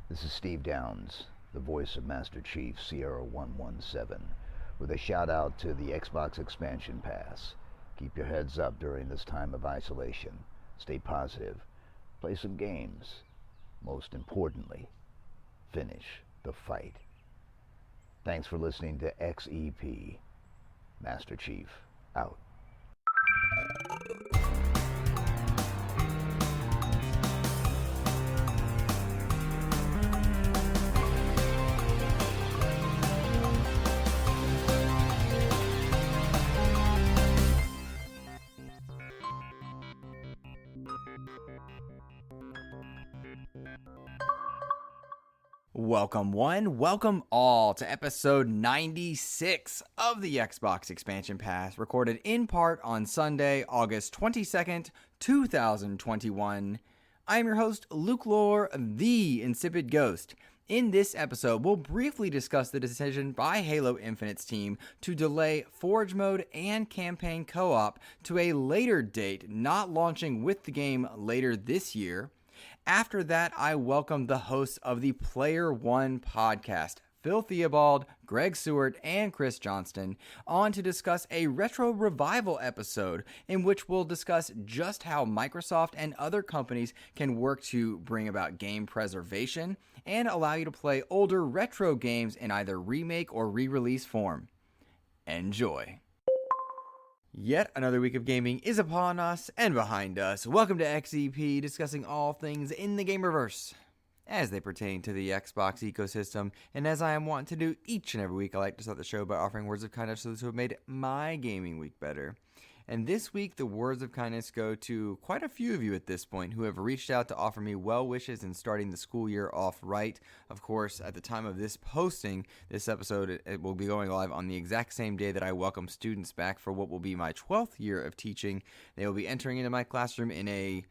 This is Steve Downs, the voice of Master Chief Sierra 117, with a shout out to the Xbox Expansion Pass. Keep your heads up during this time of isolation. Stay positive. Play some games. Most importantly, finish the fight. Thanks for listening to XEP. Master Chief, out. Welcome one, welcome all to episode 96 of the Xbox Expansion Pass, recorded in part on Sunday, August 22nd, 2021. I am your host, Lohr, the InsipidGhost. In this episode, we'll briefly discuss the decision by Halo Infinite's team to delay Forge Mode and Campaign Co-op to a later date, not launching with the game later this year. After that, I welcome the hosts of the Player One podcast, Phil Theobald, Greg Seward, and Chris Johnston, on to discuss a retro revival episode in which we'll discuss just how Microsoft and other companies can work to bring about game preservation and allow you to play older retro games in either remake or re-release form. Enjoy. Yet another week of gaming is upon us and behind us. Welcome to XEP, discussing all things in the gamerverse as they pertain to the Xbox ecosystem. And as I am wanting to do each and every week, I like to start the show by offering words of kindness to those who have made my gaming week better. And this week, the words of kindness go to quite a few of you at this point who have reached out to offer me well wishes in starting the school year off right. Of course, at the time of this posting, this episode, it will be going live on the exact same day that I welcome students back for what will be my 12th year of teaching. They will be entering into my classroom in a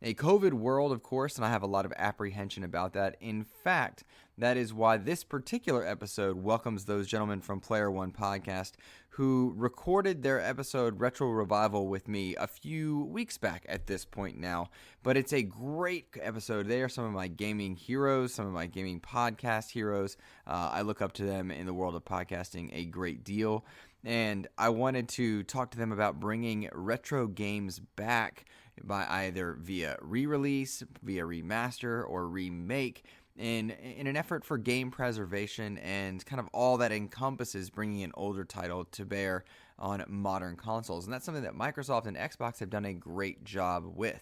COVID world, of course, and I have a lot of apprehension about that. In fact, that is why this particular episode welcomes those gentlemen from Player One Podcast who recorded their episode Retro Revival with me a few weeks back at this point now. But it's a great episode. They are some of my gaming heroes, some of my gaming podcast heroes. I look up to them in the world of podcasting a great deal. And I wanted to talk to them about bringing retro games back by either via re-release, via remaster, or remake in an effort for game preservation and kind of all that encompasses bringing an older title to bear on modern consoles. And that's something that Microsoft and Xbox have done a great job with.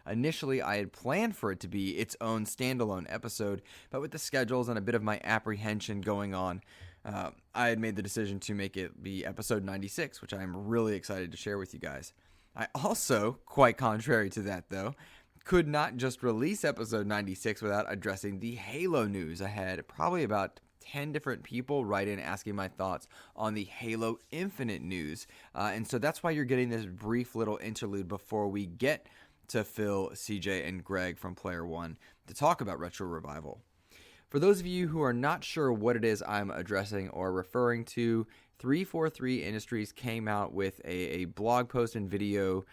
Initially, I had planned for it to be its own standalone episode, but with the schedules and a bit of my apprehension going on, I had made the decision to make it be episode 96, which I am really excited to share with you guys. I also, quite contrary to that though, could not just release episode 96 without addressing the Halo news. I had probably about 10 different people write in asking my thoughts on the Halo Infinite news. And so that's why you're getting this brief little interlude before we get to Phil, CJ, and Greg from Player One to talk about Retro Revival. For those of you who are not sure what it is I'm addressing or referring to, 343 Industries came out with a blog post and video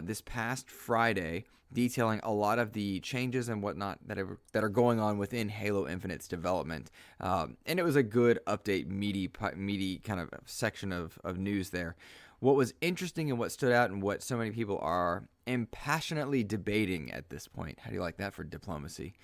this past Friday detailing a lot of the changes and whatnot that are going on within Halo Infinite's development. And it was a good update, meaty kind of section of news there. What was interesting and what stood out and what so many people are impassionately debating at this point, how do you like that for diplomacy,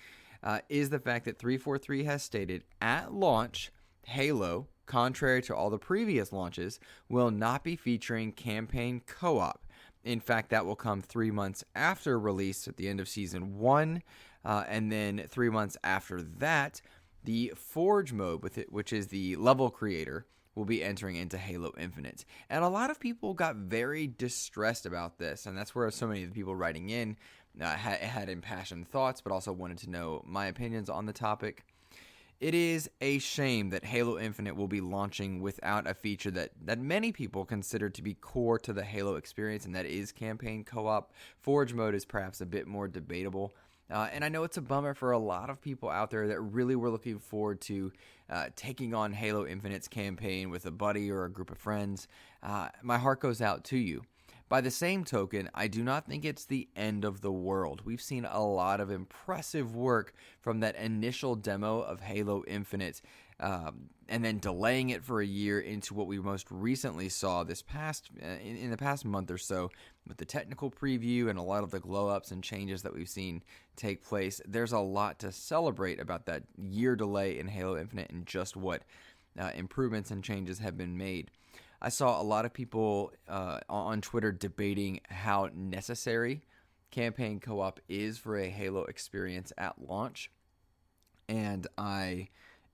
is the fact that 343 has stated at launch, Halo, contrary to all the previous launches, will not be featuring campaign co-op. In fact, that will come 3 months after release at the end of Season 1, and then 3 months after that, the Forge mode, which is the level creator, will be entering into Halo Infinite. And a lot of people got very distressed about this, and that's where so many of the people writing in had impassioned thoughts, but also wanted to know my opinions on the topic. It is a shame that Halo Infinite will be launching without a feature that many people consider to be core to the Halo experience, and that is campaign co-op. Forge mode is perhaps a bit more debatable. And I know it's a bummer for a lot of people out there that really were looking forward to taking on Halo Infinite's campaign with a buddy or a group of friends. My heart goes out to you. By the same token, I do not think it's the end of the world. We've seen a lot of impressive work from that initial demo of Halo Infinite, and then delaying it for a year into what we most recently saw this past in the past month or so with the technical preview and a lot of the glow-ups and changes that we've seen take place. There's a lot to celebrate about that year delay in Halo Infinite and just what improvements and changes have been made. I saw a lot of people on Twitter debating how necessary campaign co-op is for a Halo experience at launch. And I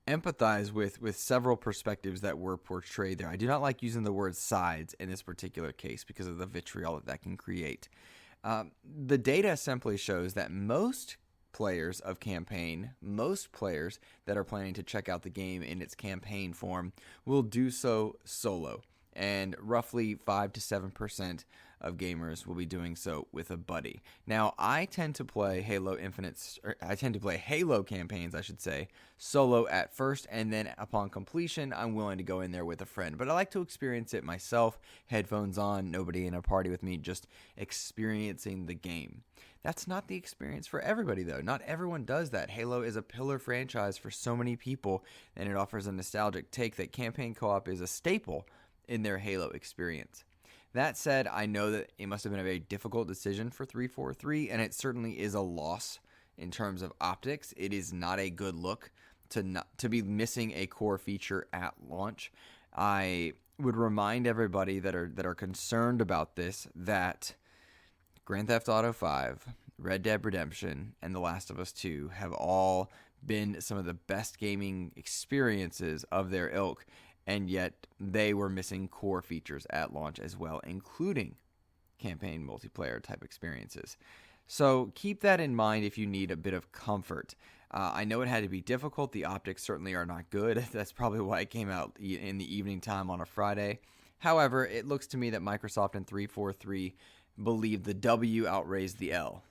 empathize with several perspectives that were portrayed there. I do not like using the word sides in this particular case because of the vitriol that can create. The data simply shows that most players of campaign, most players that are planning to check out the game in its campaign form will do so solo. And roughly 5 to 7% of gamers will be doing so with a buddy. Now, I tend to play Halo campaigns, I should say, solo at first, and then upon completion, I'm willing to go in there with a friend. But I like to experience it myself, headphones on, nobody in a party with me, just experiencing the game. That's not the experience for everybody, though. Not everyone does that. Halo is a pillar franchise for so many people, and it offers a nostalgic take that campaign co-op is a staple in their Halo experience. That said, I know that it must have been a very difficult decision for 343, and it certainly is a loss in terms of optics. It is not a good look to be missing a core feature at launch. I would remind everybody that are concerned about this that Grand Theft Auto 5, Red Dead Redemption, and The Last of Us 2 have all been some of the best gaming experiences of their ilk, and yet they were missing core features at launch as well, including campaign multiplayer type experiences. So keep that in mind if you need a bit of comfort. I know it had to be difficult. The optics certainly are not good. That's probably why it came out in the evening time on a Friday. However, it looks to me that Microsoft and 343 believe the W outweighs the L,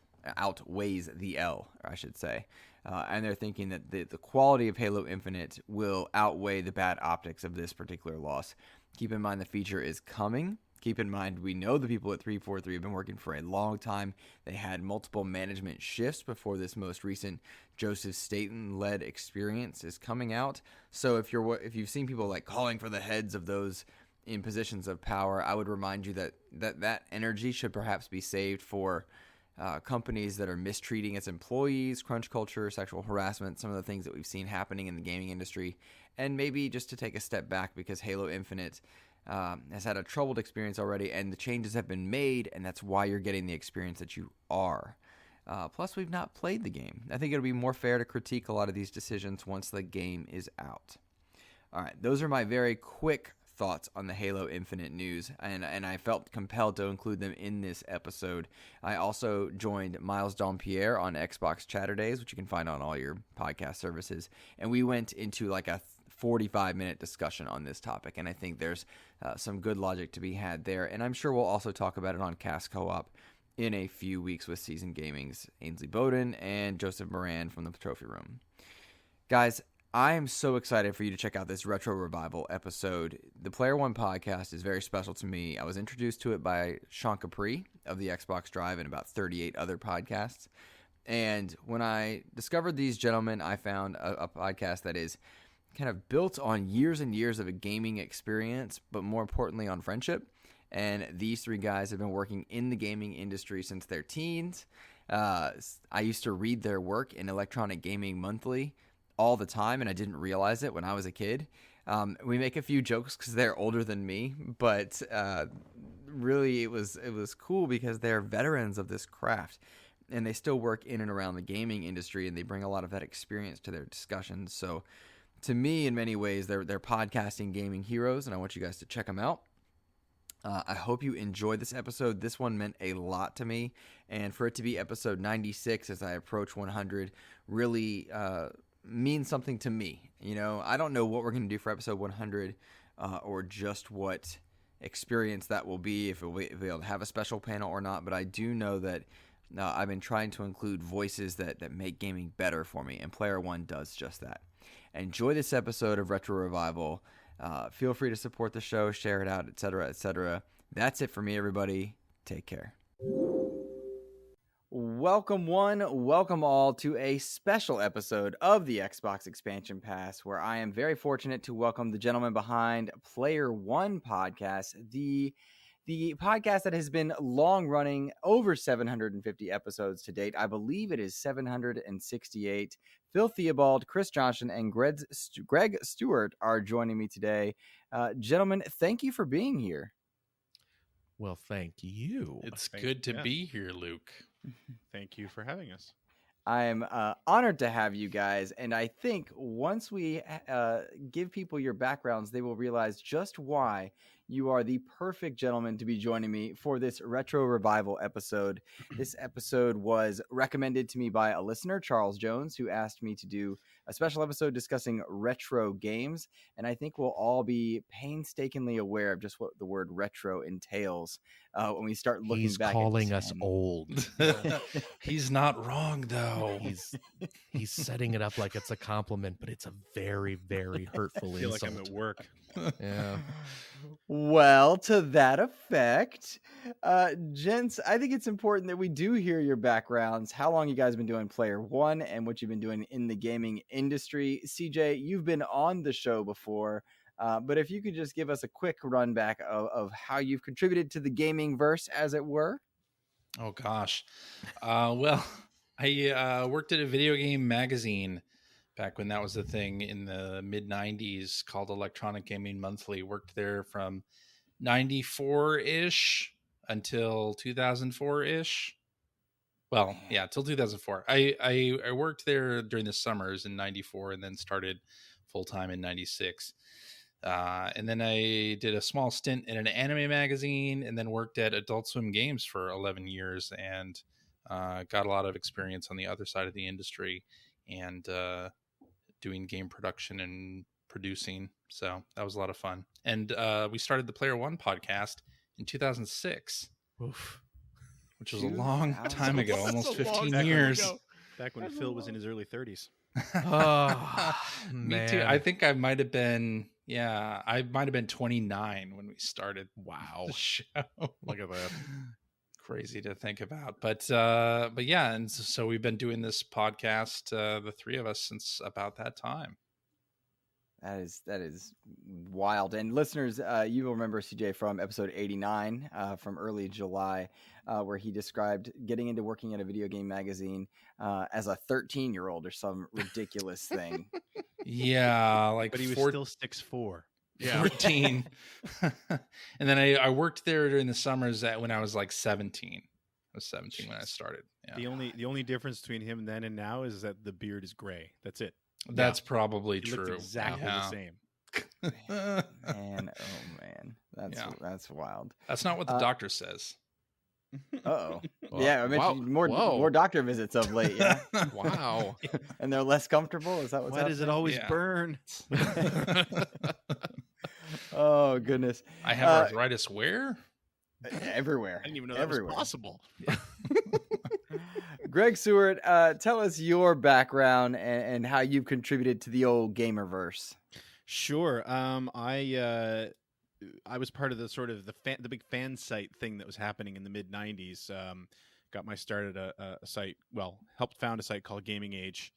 I should say. And they're thinking that the quality of Halo Infinite will outweigh the bad optics of this particular loss. Keep in mind the feature is coming. Keep in mind we know the people at 343 have been working for a long time. They had multiple management shifts before this most recent Joseph Staten-led experience is coming out. So if you've seen people like calling for the heads of those in positions of power, I would remind you that energy should perhaps be saved for companies that are mistreating its employees, crunch culture, sexual harassment, some of the things that we've seen happening in the gaming industry, and maybe just to take a step back because Halo Infinite has had a troubled experience already, and the changes have been made, and that's why you're getting the experience that you are. Plus, we've not played the game. I think it'll be more fair to critique a lot of these decisions once the game is out. All right, those are my very quick thoughts on the Halo Infinite news, and I felt compelled to include them in this episode. I also joined Miles Dompierre on Xbox Chatter Days, which you can find on all your podcast services, and we went into like a 45-minute discussion on this topic, and I think there's some good logic to be had there, and I'm sure we'll also talk about it on Cast Co-op in a few weeks with Seasoned Gaming's Ainsley Bowden and Joseph Moran from the Trophy Room. Guys, I am so excited for you to check out this Retro Revival episode. The Player One podcast is very special to me. I was introduced to it by Sean Capri of the Xbox Drive and about 38 other podcasts. And when I discovered these gentlemen, I found a podcast that is kind of built on years and years of a gaming experience, but more importantly on friendship. And these three guys have been working in the gaming industry since their teens. I used to read their work in Electronic Gaming Monthly all the time, and I didn't realize it when I was a kid. We make a few jokes because they're older than me, but really it was cool because they're veterans of this craft, and they still work in and around the gaming industry, and they bring a lot of that experience to their discussions. So to me, in many ways, they're podcasting gaming heroes, and I want you guys to check them out. I hope you enjoyed this episode. This one meant a lot to me, and for it to be episode 96 as I approach 100 really means something to me. You know, I don't know what we're going to do for episode 100 or just what experience that will be, if we'll be able to have a special panel or not, but I do know that I've been trying to include voices that make gaming better for me, and Player One does just that. Enjoy this episode of Retro Revival. Feel free to support the show, share it out, etc., etc. That's it for me, everybody. Take care. Welcome one, welcome all to a special episode of the Xbox Expansion Pass, where I am very fortunate to welcome the gentleman behind Player One podcast, the podcast that has been long running, over 750 episodes to date. I believe it is 768. Phil Theobald, Chris Johnson, and Greg Stewart are joining me today. Gentlemen, thank you for being here. Well, thank you. It's good to be here, Luke. Thank you for having us. I'm honored to have you guys, and I think once we give people your backgrounds, they will realize just why you are the perfect gentleman to be joining me for this retro revival episode. This episode was recommended to me by a listener, Charles Jones, who asked me to do a special episode discussing retro games, and I think we'll all be painstakingly aware of just what the word retro entails when we start looking He's back. He's calling us old. He's not wrong, though. He's setting it up like it's a compliment, but it's a very, very hurtful I feel insult. like I'm at work. Yeah. Well, to that effect, gents, I think it's important that we do hear your backgrounds, how long you guys have been doing Player One, and what you've been doing in the gaming industry. CJ, you've been on the show before, but if you could just give us a quick run back of how you've contributed to the gaming verse, as it were. Oh, gosh. Well, I worked at a video game magazine back when that was the thing in the mid-90s called Electronic Gaming Monthly. Worked there from 94-ish until 2004-ish. Well, yeah, till 2004. I worked there during the summers in 94 and then started full-time in 96. And then I did a small stint in an anime magazine and then worked at Adult Swim Games for 11 years and got a lot of experience on the other side of the industry and doing game production and producing. So that was a lot of fun. And we started the Player One podcast in 2006, Oof. which was a long time ago, almost 15 time years. ago. Back when Phil was in his early 30s. Oh, Me too. man. I think I might have been, I might have been 29 when we started Wow. the show. Look at that. Crazy to think about, but yeah, and so we've been doing this podcast, the three of us, since about that time. That is wild. And listeners, you will remember CJ from episode 89 from early July, where he described getting into working at a video game magazine as a 13-year-old or some ridiculous thing. Yeah, like But he was still 6'4". 14. And then I worked there during the summers when I was like 17. I was 17 when I started. Yeah. The only difference between him then and now is that the beard is gray. That's it. That's probably He looked true. exactly the same. Man, oh man, that's wild. That's not what the doctor says. Uh-oh. Well, Yeah, I mentioned wow. more doctor visits of late. Yeah, Wow. and they're less comfortable. Is that what's Why does it always Yeah. burn? Oh goodness, I have arthritis where? everywhere. I didn't even know that everywhere. was possible. Greg Stewart, tell us your background and how you've contributed to the old gamerverse. Sure. I was part of the sort of the big fan site thing that was happening in the mid 90s. Got my start at a site. Well, helped found a site called Gaming Age,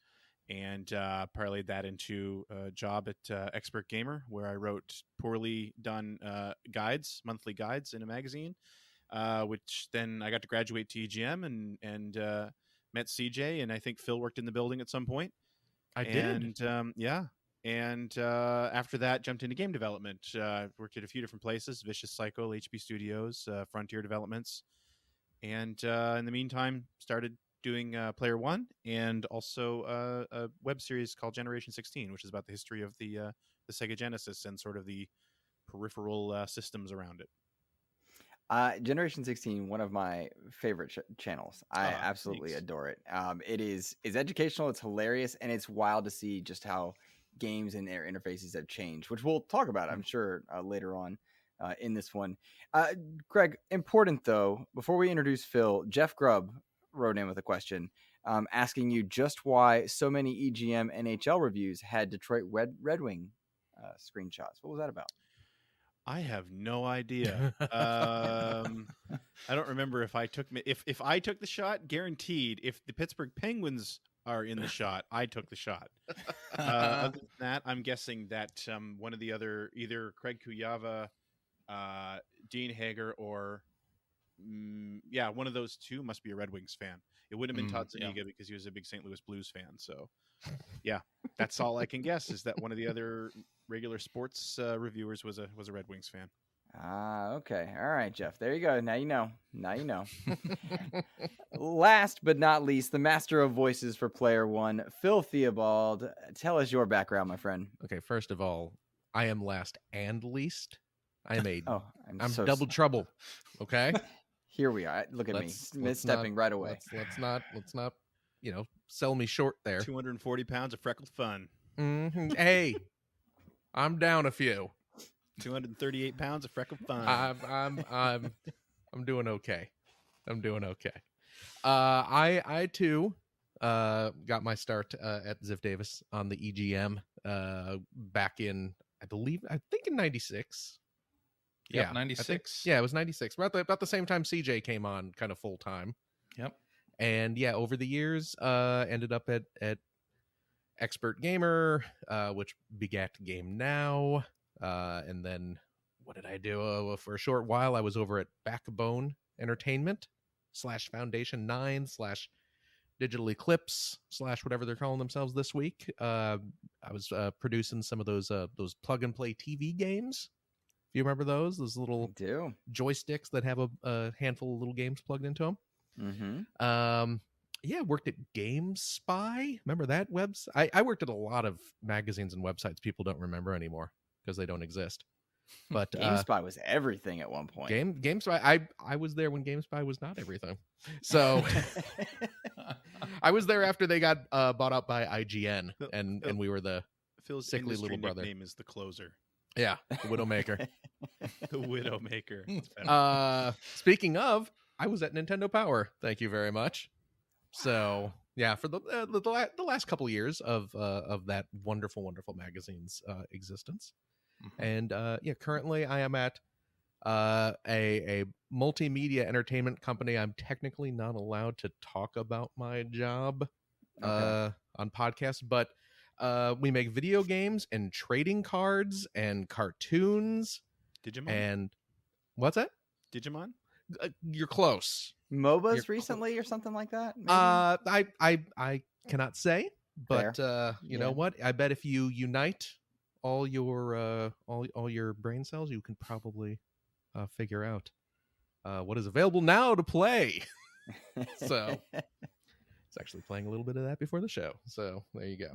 and parlayed that into a job at Expert Gamer, where I wrote poorly done monthly guides in a magazine. Which then I got to graduate to EGM and met CJ, and I think Phil worked in the building at some point. I did. And after that, jumped into game development. Worked at a few different places: Vicious Cycle, HB Studios, Frontier Developments, and in the meantime, started doing Player One and also a web series called Generation 16, which is about the history of the Sega Genesis and sort of the peripheral systems around it. Generation 16, one of my favorite channels. I absolutely adore it. It's educational, it's hilarious, and it's wild to see just how games and their interfaces have changed, which we'll talk about, I'm sure, later on in this one. Greg, important though, before we introduce Phil, Jeff Grubb wrote in with a question asking you just why so many EGM NHL reviews had Detroit Red Wing screenshots. What was that about? I have no idea. I don't remember if I took if I took the shot. Guaranteed, if the Pittsburgh Penguins are in the shot, I took the shot. Other than that, I'm guessing that one of the other, either Craig Kuyava, Dean Hager, or one of those two must be a Red Wings fan. It would have been Todd yeah. Zuniga because he was a big St. Louis Blues fan. So, yeah, that's all I can guess, is that one of the other regular sports reviewers was a Red Wings fan. Ah, okay. All right, Jeff. There you go. Now you know. Now you know. Last but not least, the master of voices for Player One, Phil Theobald. Tell us your background, my friend. Okay, first of all, I am last and least. I am a Oh, I'm so double trouble. Okay, Here we are. Look at Let's me, misstepping right away. Let's not sell me short there. 240 pounds of freckled fun. Hey, I'm down a few. 238 pounds of freckled fun. I'm doing okay. I'm doing okay. I too got my start at Ziff Davis on the EGM back in I think in 96. Yep, Yeah, 96. Yeah, it was 96. About the same time CJ came on kind of full time. Yep. And yeah, over the years, ended up at Expert Gamer, which begat Game Now. And then what did I do? For a short while, I was over at Backbone Entertainment / Foundation 9 / Digital Eclipse / whatever they're calling themselves this week. I was producing some of those plug and play TV games. Do you remember those? Those little joysticks that have a handful of little games plugged into them. Mm-hmm. Yeah, worked at GameSpy. Remember that website? I worked at a lot of magazines and websites people don't remember anymore because they don't exist. But GameSpy was everything at one point. GameSpy. I was there when GameSpy was not everything. So I was there after they got bought out by IGN, and we were the Phil's sickly little brother. Name is the Closer. Yeah, the Widowmaker. The Widowmaker. Speaking of, I was at Nintendo Power. Thank you very much. So yeah, for the last couple of years of that wonderful magazine's existence, and yeah, currently I am at a multimedia entertainment company. I'm technically not allowed to talk about my job on podcasts, but we make video games and trading cards and cartoons. Digimon? And what's that? Digimon? You're close. MOBAs recently or something like that? Maybe? I cannot say, but you know what? I bet if you unite all your brain cells, you can probably figure out what is available now to play. So it's actually playing a little bit of that before the show. So there you go.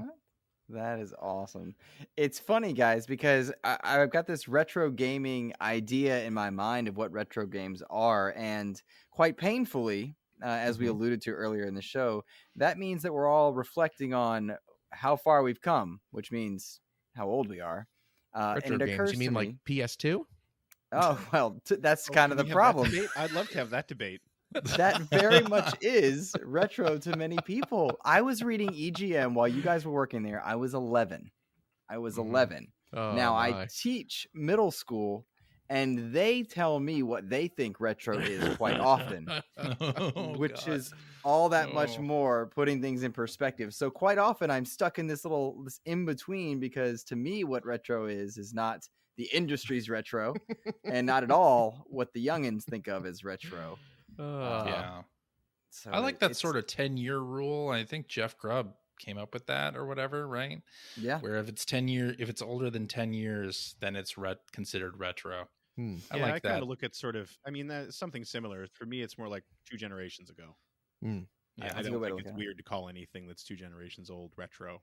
That is awesome. It's funny, guys, because I've got this retro gaming idea in my mind of what retro games are. And quite painfully, as we alluded to earlier in the show, that means that we're all reflecting on how far we've come, which means how old we are. Retro and it games, occurs you mean to like me, PS2? Oh, well, that's kind of the problem. I'd love to have that debate. That very much is retro to many people. I was reading EGM while you guys were working there. I was 11. Now I teach middle school, and they tell me what they think retro is quite often, which is all that much more putting things in perspective. So quite often I'm stuck in this in between, because to me what retro is not the industry's retro and not at all what the youngins think of as retro. Yeah. So I like that sort of 10-year rule. I think Jeff Grubb came up with that or whatever, right? Yeah. Where if it's older than 10 years, then it's considered retro. I like that. I kind of look at that's something similar. For me, it's more like 2 generations ago. Yeah, I don't think it's weird to call anything that's 2 generations old retro.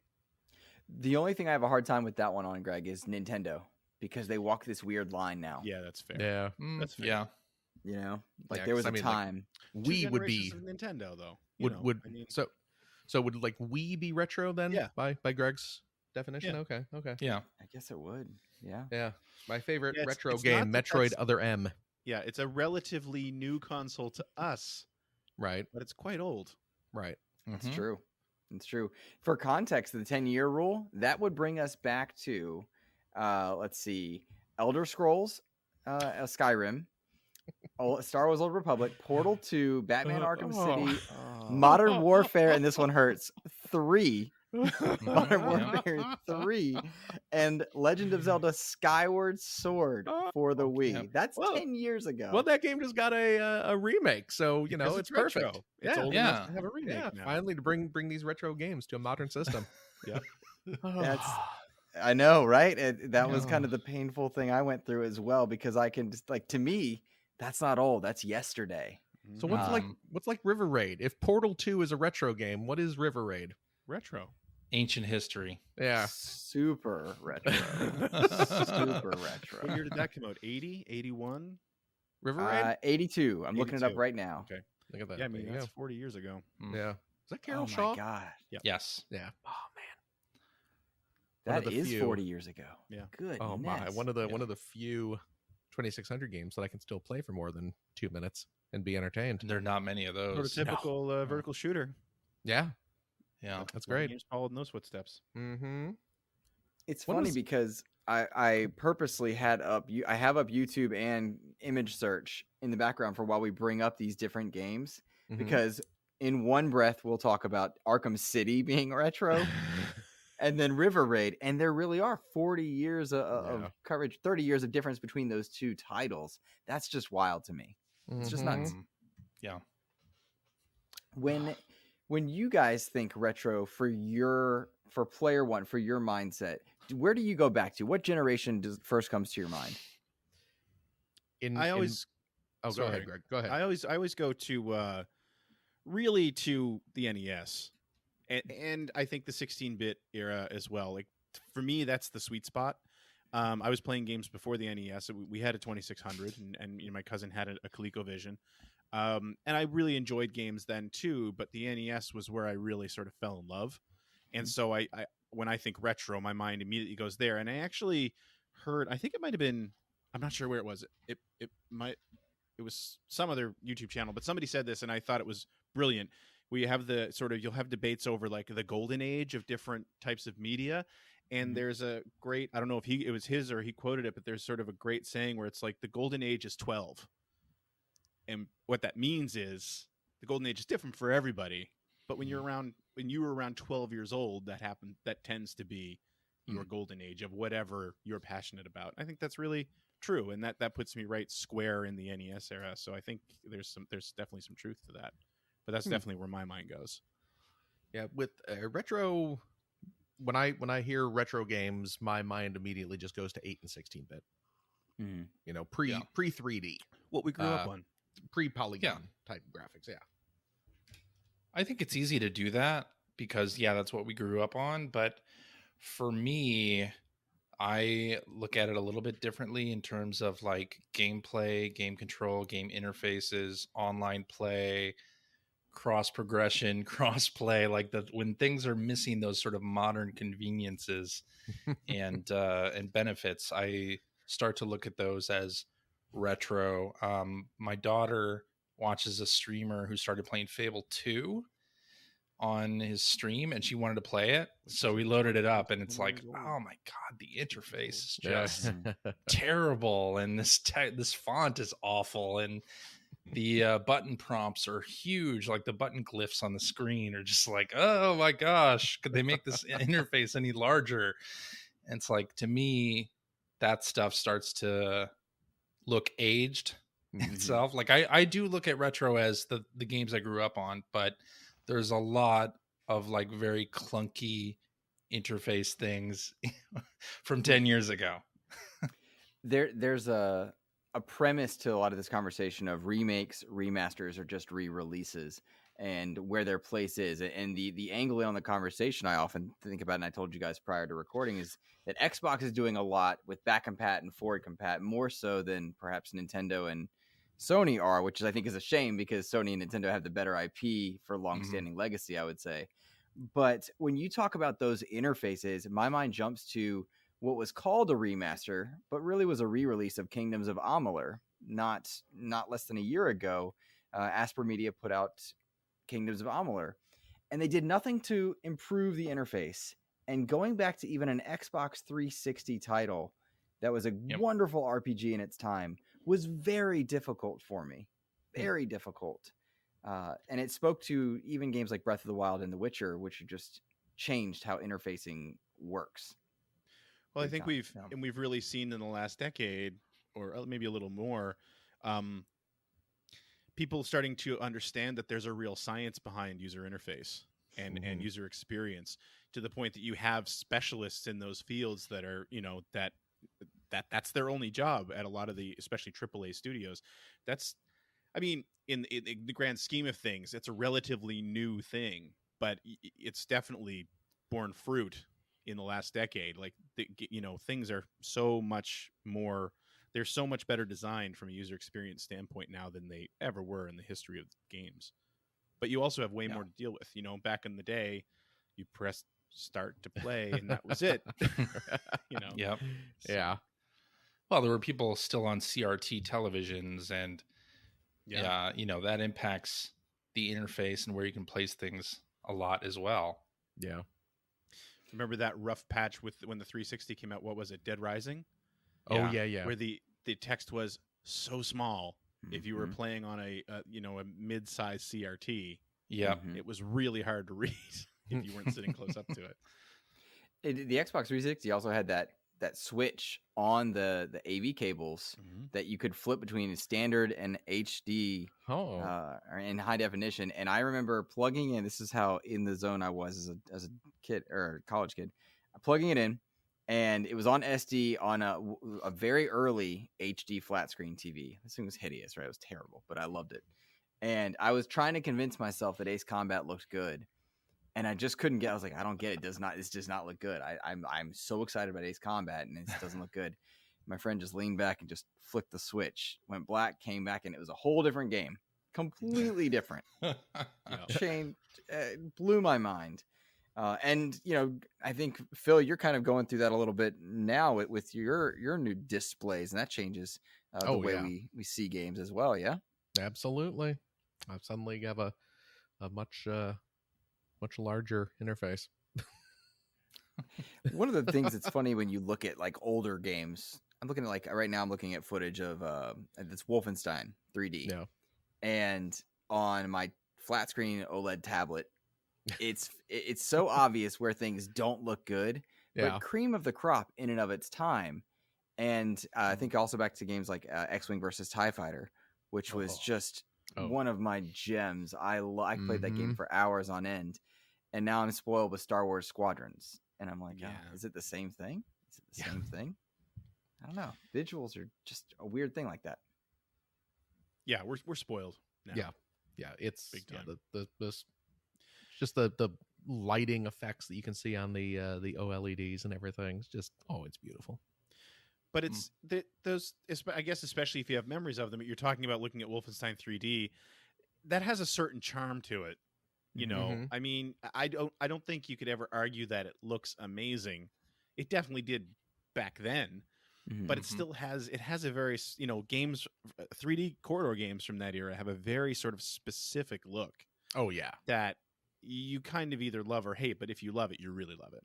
The only thing I have a hard time with that one on, Greg, is Nintendo, because they walk this weird line now. Yeah, that's fair. Yeah. That's fair. Yeah. You know, like there was a time. Like, Wii would be Nintendo though. So would like Wii be retro then? Yeah. By Greg's definition. Yeah. Okay. Yeah. I guess it would. Yeah. Yeah. My favorite retro it's game, Metroid Other M. Yeah, it's a relatively new console to us. Right. But it's quite old. Right. It's true. It's true. For context, the 10-year rule, that would bring us back to let's see, Elder Scrolls Skyrim, Star Wars Old Republic, Portal 2, Batman Arkham City, Oh. Modern Warfare, and this one hurts, 3, Modern Yeah. Warfare 3, and Legend of Zelda Skyward Sword for the Wii. Yep. That's Well, 10 years ago. Well, that game just got a remake, so you know Because it's perfect. retro. It's Yeah. old Yeah. enough to have a remake Yeah, now. finally to bring these retro games to a modern system. That's I know, right? That was Yeah. kind of the painful thing I went through as well, because I can just to me, that's not old. That's yesterday. So what's like River Raid? If Portal 2 is a retro game, what is River Raid? retro? Ancient history. Yeah. Super retro. Super retro. What year did that come out? 80, 81? River Raid? 82. I'm looking it up 82. right now. Okay. Look at that. Yeah, I There mean you that's go. 40 years ago. Yeah. Is that Carol Oh Shaw? my god. Yes. Yeah. Oh man. One of That the is few. 40 years ago. Yeah. Good. Oh my! One of the few 2600 games that I can still play for more than 2 minutes and be entertained. There are not many of those. Prototypical vertical shooter. Yeah, Yeah. that's A lot of great. Games followed in those footsteps. Mm-hmm. It's What funny was- because I purposely had up I have up YouTube and image search in the background for while we bring up these different games, Mhm. because in one breath we'll talk about Arkham City being retro and then River Raid, and there really are 40 years of Yeah. coverage, 30 years of difference between those two titles. That's just wild to me. It's just nuts. Mhm. Yeah. When you guys think retro for player one, for your mindset, where do you go back to? What generation first comes to your mind? I always Oh, go sorry. ahead, Greg. Go ahead. I always go to really to the NES, and I think the 16-bit era as well. Like for me, that's the sweet spot. I was playing games before the NES. We had a 2600, and you know, my cousin had a ColecoVision, and I really enjoyed games then too. But the NES was where I really sort of fell in love, and so I when I think retro, my mind immediately goes there. And I actually heard, I think it might have been, I'm not sure where it was. It was some other YouTube channel, but somebody said this, and I thought it was brilliant. We have the sort of, you'll have debates over like the golden age of different types of media. And there's a great, I don't know if it was his or he quoted it, but there's sort of a great saying where it's like the golden age is 12. And what that means is the golden age is different for everybody. But when you were around 12 years old, that tends to be your golden age of whatever you're passionate about. I think that's really true. And that puts me right square in the NES era. So I think there's definitely some truth to that, but that's definitely where my mind goes. Yeah, with retro, when I hear retro games, my mind immediately just goes to 8 and 16-bit. Mm-hmm. You know, pre 3D, What we grew up on. pre polygon type graphics. Yeah. I think it's easy to do that because, that's what we grew up on. But for me, I look at it a little bit differently in terms of like gameplay, game control, game interfaces, online play, cross progression, cross play, like when things are missing those sort of modern conveniences and benefits, I start to look at those as retro. My daughter watches a streamer who started playing Fable 2 on his stream, and she wanted to play it, so we loaded it up, and it's like, oh my god, the interface is just terrible, and this font is awful, and the button prompts are huge, like the button glyphs on the screen are just like, oh my gosh, could they make this interface any larger? And it's like, to me, that stuff starts to look aged itself. Like I do look at retro as the games I grew up on, but there's a lot of like very clunky interface things from 10 years ago. There's a premise to a lot of this conversation of remakes, remasters, or just re-releases, and where their place is. And the angle on the conversation I often think about, and I told you guys prior to recording, is that Xbox is doing a lot with back compat and forward compat, more so than perhaps Nintendo and Sony are, which I think is a shame because Sony and Nintendo have the better IP for long-standing legacy, I would say. But when you talk about those interfaces, my mind jumps to what was called a remaster, but really was a re-release of Kingdoms of Amalur. Not less than a year ago, Asper Media put out Kingdoms of Amalur, and they did nothing to improve the interface. And going back to even an Xbox 360 title, that was a wonderful RPG in its time was very difficult for me. Very difficult. And it spoke to even games like Breath of the Wild and The Witcher, which just changed how interfacing works. Well, I Big think time. we've really seen in the last decade, or maybe a little more, people starting to understand that there's a real science behind user interface and user experience, to the point that you have specialists in those fields that are, that's their only job at a lot of the, especially AAA studios. That's, I mean, in the grand scheme of things, it's a relatively new thing, but it's definitely borne fruit in the last decade. Like, things are so much more, they're so much better designed from a user experience standpoint now than they ever were in the history of games. But you also have way more to deal with. Back in the day, you pressed start to play and that was it. Yep. Yeah. Well, there were people still on CRT televisions, and that impacts the interface and where you can place things a lot as well. Yeah. Remember that rough patch with when the 360 came out? What was it? Dead Rising? Oh yeah. Where the text was so small. If you were playing on a mid-size CRT, it was really hard to read if you weren't sitting close up to it. The Xbox 360 also had that switch on the AV cables that you could flip between standard and HD or in high definition. And I remember plugging in. This is how in the zone I was as a kid or college kid. Plugging it in, and it was on SD on a very early HD flat screen TV. This thing was hideous, right? It was terrible, but I loved it. And I was trying to convince myself that Ace Combat looked good. And I just couldn't get. I was like, I don't get it. This does not look good. I'm so excited about Ace Combat, and it doesn't look good. My friend just leaned back and just flicked the switch, went black, came back, and it was a whole different game, completely different. Changed, blew my mind. And I think Phil, you're kind of going through that a little bit now with your new displays, and that changes the way we see games as well. Yeah, absolutely. I suddenly have a much larger interface. One of the things that's funny when you look at like older games, I'm looking at right now I'm looking at footage of this Wolfenstein 3D. Yeah. And on my flat screen OLED tablet, it's so obvious where things don't look good, but cream of the crop in and of its time. And I think also back to games like X-Wing versus TIE Fighter, which was just one of my gems. I played that game for hours on end, and now I'm spoiled with Star Wars Squadrons, and I'm like, is it the same thing? Is it the same thing? I don't know. Visuals are just a weird thing like that. Yeah, we're spoiled now. Yeah. It's big time. Just the lighting effects that you can see on the OLEDs and everything. It's just it's beautiful. But it's those, I guess, especially if you have memories of them. You're talking about looking at Wolfenstein 3D, that has a certain charm to it. I mean, I don't think you could ever argue that it looks amazing. It definitely did back then, but it still has a very games, 3D corridor games from that era have a very sort of specific look. Oh yeah, that you kind of either love or hate. But if you love it, you really love it.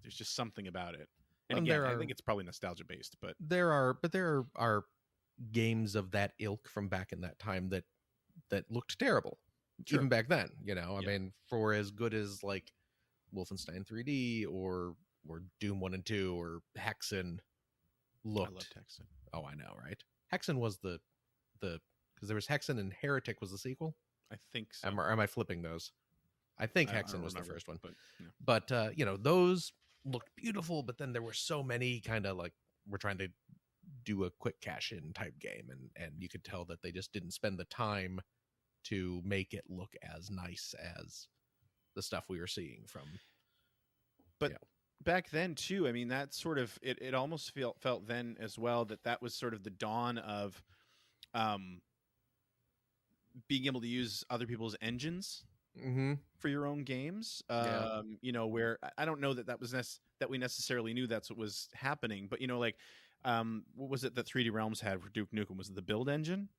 There's just something about it. And again, I think it's probably nostalgia based, but there are games of that ilk from back in that time that looked terrible, even back then. I mean, for as good as like Wolfenstein 3D or Doom 1 and 2 or Hexen looked. I loved Hexen. Oh, I know, right? Hexen was the because there was Hexen and Heretic was the sequel. I think so. Am I flipping those? I think Hexen was the first one, but those looked beautiful, but then there were so many kind of like we're trying to do a quick cash in type game, and you could tell that they just didn't spend the time to make it look as nice as the stuff we were seeing from. But back then too, I mean, that sort of it almost felt then as well that was sort of the dawn of being able to use other people's engines for your own games. Where I don't know that we necessarily knew that's what was happening, but what was it that 3D Realms had for Duke Nukem? Was it the build engine?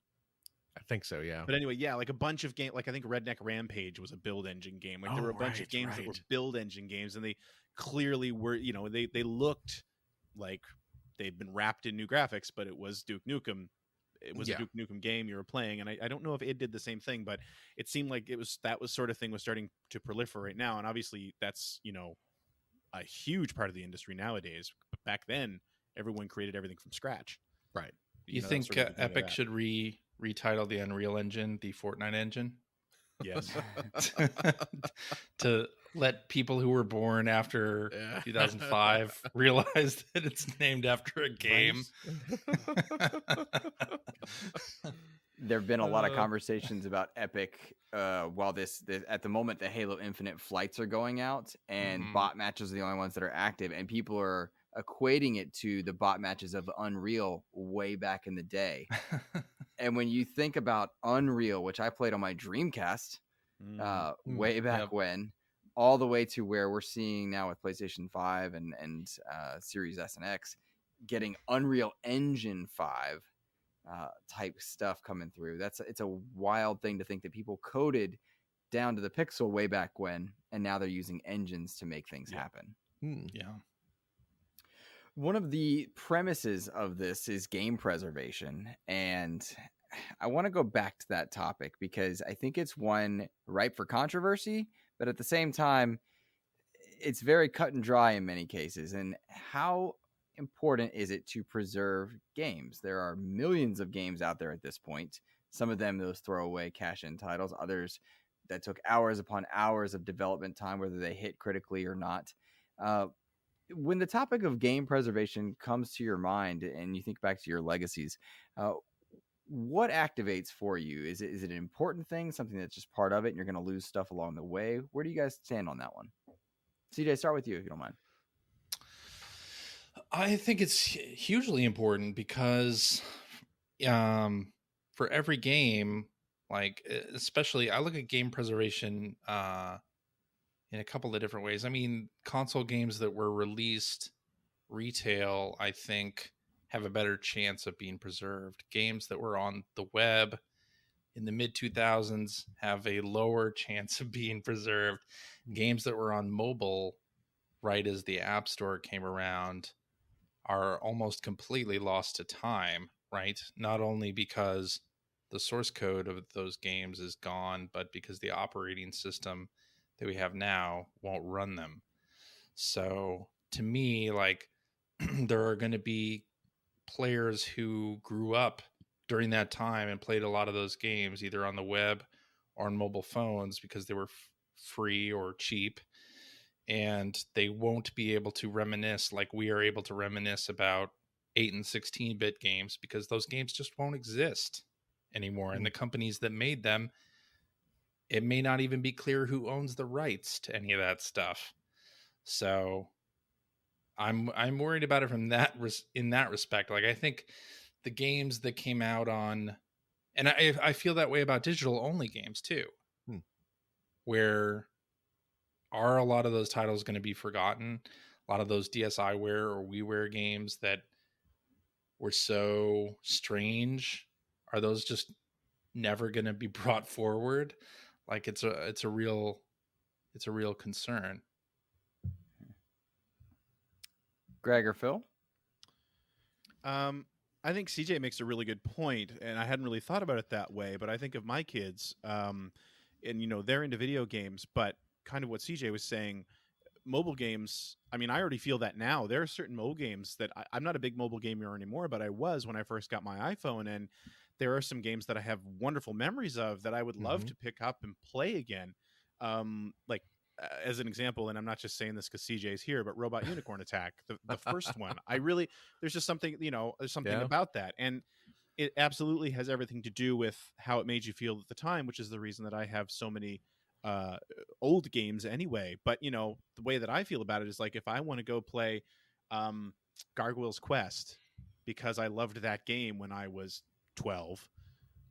I think so, yeah. But anyway, like a bunch of games, like I think Redneck Rampage was a build engine game. Like there were a bunch of games that were build engine games, and they clearly were, they looked like they've been wrapped in new graphics, but it was Duke Nukem. It was a Duke Nukem game you were playing, and I don't know if it did the same thing, but it seemed like that was sort of thing was starting to proliferate now, and obviously that's a huge part of the industry nowadays. But back then, everyone created everything from scratch. Right. You that was think sort of the beginning of Epic that. should retitle the Unreal Engine the Fortnite engine Yes. to let people who were born after 2005 realize that it's named after a game? There have been a lot of conversations about Epic while this at the moment the Halo Infinite flights are going out, and bot matches are the only ones that are active, and people are equating it to the bot matches of Unreal way back in the day. And when you think about Unreal, which I played on my Dreamcast way back when, all the way to where we're seeing now with PlayStation 5 and Series S and X, getting Unreal Engine 5 type stuff coming through. It's a wild thing to think that people coded down to the pixel way back when, and now they're using engines to make things happen. Yeah. One of the premises of this is game preservation, and I want to go back to that topic because I think it's one ripe for controversy, but at the same time, it's very cut and dry in many cases. And how important is it to preserve games? There are millions of games out there at this point. Some of them, those throwaway cash-in titles, others that took hours upon hours of development time, whether they hit critically or not. When the topic of game preservation comes to your mind and you think back to your legacies, what activates for you? Is it an important thing, something that's just part of it and you're going to lose stuff along the way? Where do you guys stand on that one? CJ, start with you if you don't mind. I think it's hugely important because for every game, like especially I look at game preservation in a couple of different ways. I mean, console games that were released retail, I think, have a better chance of being preserved. Games that were on the web in the mid 2000s have a lower chance of being preserved. Games that were on mobile right as the App Store came around are almost completely lost to time, right? Not only because the source code of those games is gone, but because the operating system that we have now won't run them. So to me, like there are going to be players who grew up during that time and played a lot of those games either on the web or on mobile phones because they were free or cheap, and they won't be able to reminisce like we are able to reminisce about 8 and 16-bit games because those games just won't exist anymore. And the companies that made them, it may not even be clear who owns the rights to any of that stuff. So I'm worried about it from that in that respect. Like I think the games that came out on, and I feel that way about digital only games too, where are a lot of those titles going to be forgotten? A lot of those DSiWare or WiiWare games that were so strange, are those just never going to be brought forward? Like it's a real concern. Greg or Phil? I think CJ makes a really good point, and I hadn't really thought about it that way. But I think of my kids, and they're into video games, but kind of what CJ was saying, mobile games. I mean, I already feel that now. There are certain mobile games that I'm not a big mobile gamer anymore, but I was when I first got my iPhone, and there are some games that I have wonderful memories of that I would love to pick up and play again. As an example, and I'm not just saying this because CJ's here, but Robot Unicorn Attack, the first one, there's just something, there's something about that. And it absolutely has everything to do with how it made you feel at the time, which is the reason that I have so many old games anyway. But, the way that I feel about it is like, if I want to go play Gargoyle's Quest because I loved that game when I was 12,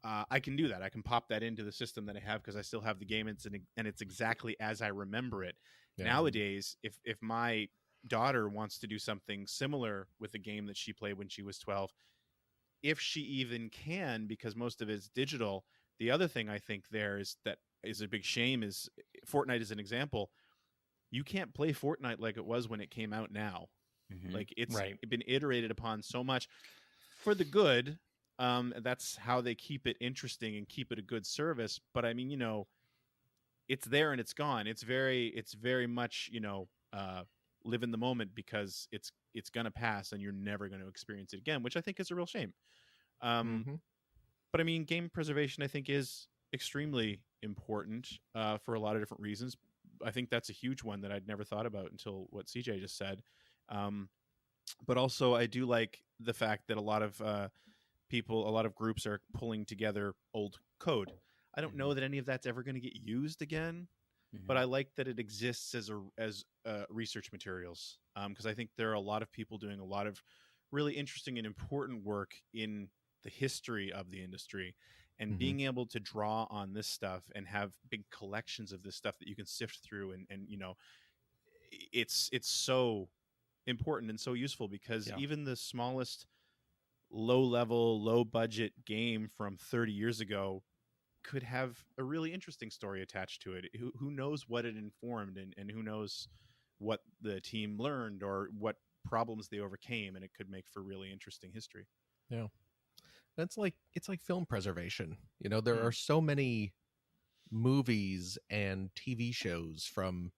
I can do that. I can pop that into the system that I have because I still have the game, and it's exactly as I remember it. Yeah. Nowadays, if my daughter wants to do something similar with the game that she played when she was 12, if she even can, because most of it's digital. The other thing I think there is that is a big shame is Fortnite is an example. You can't play Fortnite like it was when it came out now. Mhm. Like it's Right. been iterated upon so much for the good. That's how they keep it interesting and keep it a good service. But I mean, it's there and it's gone. It's very much, live in the moment, because it's gonna pass and you're never going to experience it again, which I think is a real shame. Mm-hmm. But I mean, game preservation, I think, is extremely important for a lot of different reasons. I think that's a huge one that I'd never thought about until what CJ just said. But also, I do like the fact that a lot of a lot of groups are pulling together old code. I don't know that any of that's ever going to get used again, but I like that it exists as research materials, because I think there are a lot of people doing a lot of really interesting and important work in the history of the industry, and being able to draw on this stuff and have big collections of this stuff that you can sift through, and it's so important and so useful, because even the smallest low level, low budget game from 30 years ago could have a really interesting story attached to it. Who knows what it informed, and who knows what the team learned or what problems they overcame, and it could make for really interesting history. Yeah. It's like film preservation. There are so many movies and TV shows from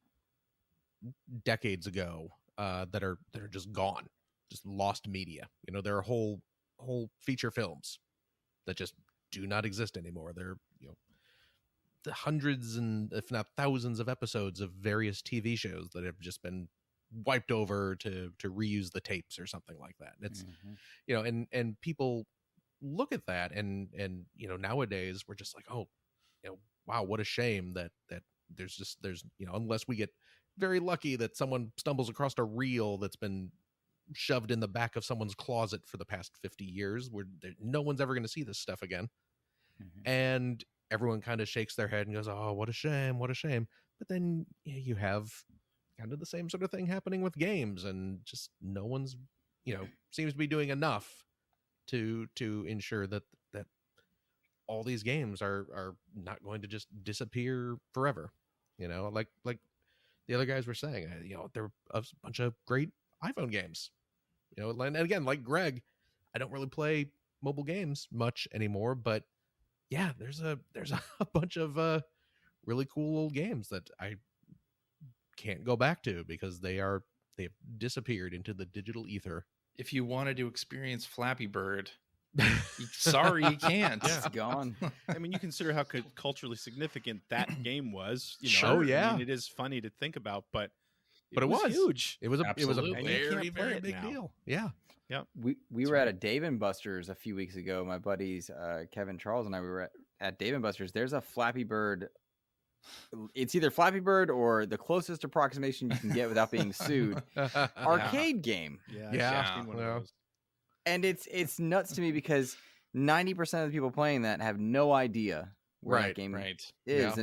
decades ago that are just gone, just lost media. There are whole feature films that just do not exist anymore. They're the hundreds and if not thousands of episodes of various TV shows that have just been wiped over to reuse the tapes or something like that. It's and people look at that, and nowadays we're just like, oh, wow, what a shame that there's unless we get very lucky that someone stumbles across a reel that's been shoved in the back of someone's closet for the past 50 years, where no one's ever going to see this stuff again. And everyone kind of shakes their head and goes, oh, what a shame, what a shame. But then you have kind of the same sort of thing happening with games, and just no one's seems to be doing enough to ensure that all these games are not going to just disappear forever. Like the other guys were saying, there are a bunch of great iPhone games. And again, like Greg, I don't really play mobile games much anymore, but yeah, there's a bunch of really cool old games that I can't go back to because they've disappeared into the digital ether. If you wanted to experience Flappy Bird, sorry, you can't. It's gone. I mean, you consider how culturally significant that game was. Sure, yeah. I mean, it is funny to think about, but it was huge. It was a Absolutely. very, very big deal. Yeah. Yeah. We were at a Dave & Buster's a few weeks ago. My buddies Kevin, Charles, and I were at Dave & Buster's. There's a Flappy Bird. It's either Flappy Bird or the closest approximation you can get without being sued. Arcade game. Yeah. I've seen one of those. And it's nuts to me because 90% of the people playing that have no idea where that game is. Yeah.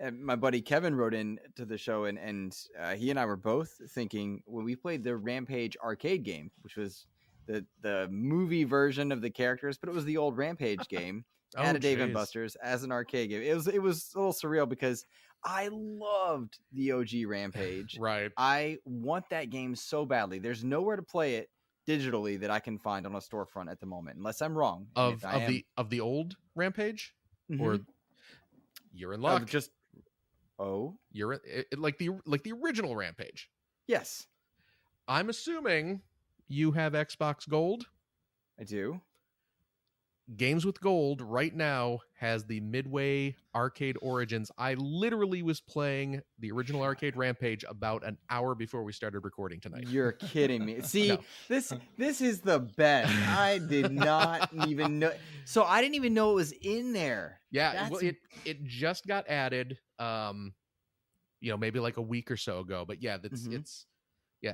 And my buddy Kevin wrote in to the show, and he and I were both thinking when we played the Rampage arcade game, which was the movie version of the characters, but it was the old Rampage game at a Dave & Buster's as an arcade game. It was a little surreal because I loved the OG Rampage. Right. I want that game so badly. There's nowhere to play it digitally that I can find on a storefront at the moment, unless I'm wrong. Of the old Rampage, or you're in luck. You're like the original Rampage. Yes, I'm assuming you have Xbox Gold. I do. Games with Gold right now has the Midway Arcade Origins. I literally was playing the original Arcade Rampage about an hour before we started recording tonight. You're kidding me. See, No. this is the best. I did not even know. So I didn't even know it was in there. Yeah, well, it just got added maybe like a week or so ago. But yeah, it's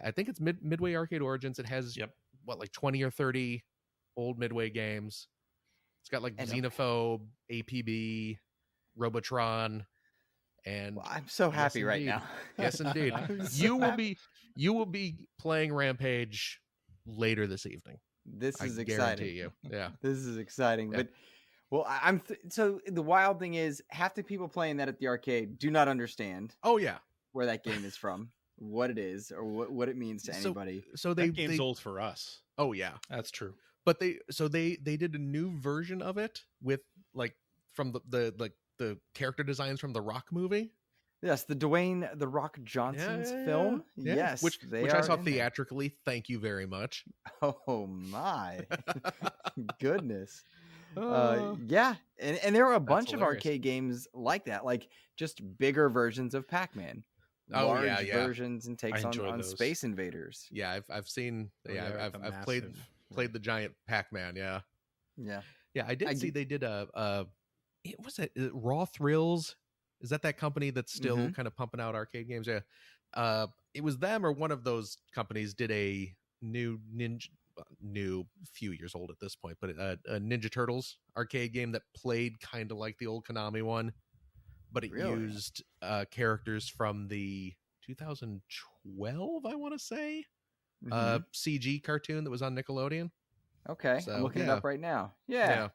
I think it's Midway Arcade Origins. It has like 20 or 30 old Midway games. It's got like Xenophobe, APB, Robotron, and well, I'm so happy right now. Yes, indeed. You will be playing Rampage later this evening. This is I exciting. guarantee you. Yeah. This is exciting. Yeah. But well, so the wild thing is half the people playing that at the arcade do not understand. Oh yeah. Where that game is from. what it is or what it means to anybody. So That game's old for us. Oh yeah, That's true. but they did a new version of it with like from the character designs from the Rock movie. Yes, the Dwayne The Rock Johnson's film. Yeah. Yes, which they I are saw in there. theatrically. Thank you very much. Oh my goodness. Uh, Yeah, and there are a bunch of hilarious. arcade games like that, like just bigger versions of Pac-Man. Oh, Large yeah. versions and takes I enjoy on those. Space Invaders. Yeah, I've seen. Oh, Yeah, yeah, the I've played massive- played the giant Pac-Man. Yeah, Yeah. yeah. I did I see g- they did it was it Raw Thrills. Is that company that's still Mhm. kind of pumping out arcade games? Yeah. It was them or one of those companies did a new few years old at this point, but a Ninja Turtles arcade game that played kind of like the old Konami one, but it Really? used characters from the 2012, I want to say, Mhm. CG cartoon that was on Nickelodeon. Okay, so, I'm looking it yeah. up right now. Yeah,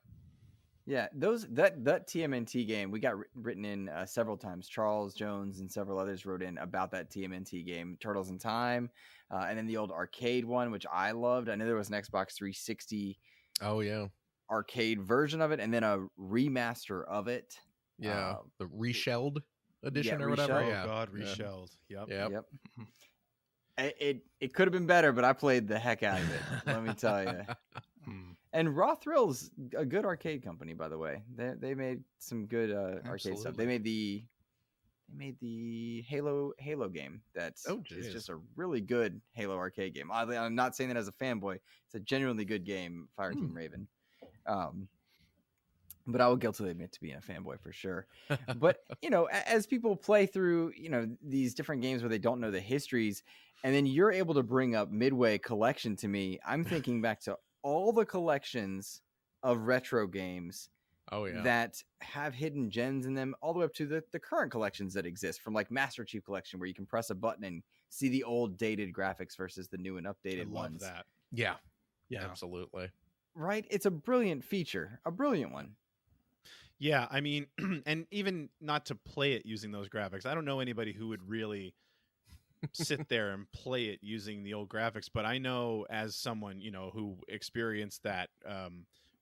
that TMNT game we got written in several times. Charles Jones and several others wrote in about that TMNT game, Turtles in Time, and then the old arcade one, which I loved. I know there was an Xbox 360 Oh yeah, arcade version of it, and then a remaster of it. yeah. The reshelled edition yeah, or whatever. reshelled. Oh Yeah, God, Yeah. reshelled. Yep. Yep. It could have been better, but I played the heck out of it. Let me tell you. Hmm. And Raw Thrills, a good arcade company, by the way. They made some good arcade stuff. They Absolutely. made the Halo game. That's Oh, is geez. just a really good Halo arcade game. Oddly, I'm not saying that as a fanboy. It's a genuinely good game, Fireteam Raven. But I will guiltily admit to being a fanboy for sure. But as people play through these different games where they don't know the histories, and then you're able to bring up Midway Collection to me, I'm thinking back to all the collections of retro games Oh yeah. that have hidden gems in them, all the way up to the current collections that exist, from like Master Chief Collection, where you can press a button and see the old dated graphics versus the new and updated I love ones. that. Yeah. Yeah. Absolutely. Right? It's a brilliant feature, a brilliant one. Yeah, I mean, and even not to play it using those graphics. I don't know anybody who would really sit there and play it using the old graphics, but I know as someone, who experienced that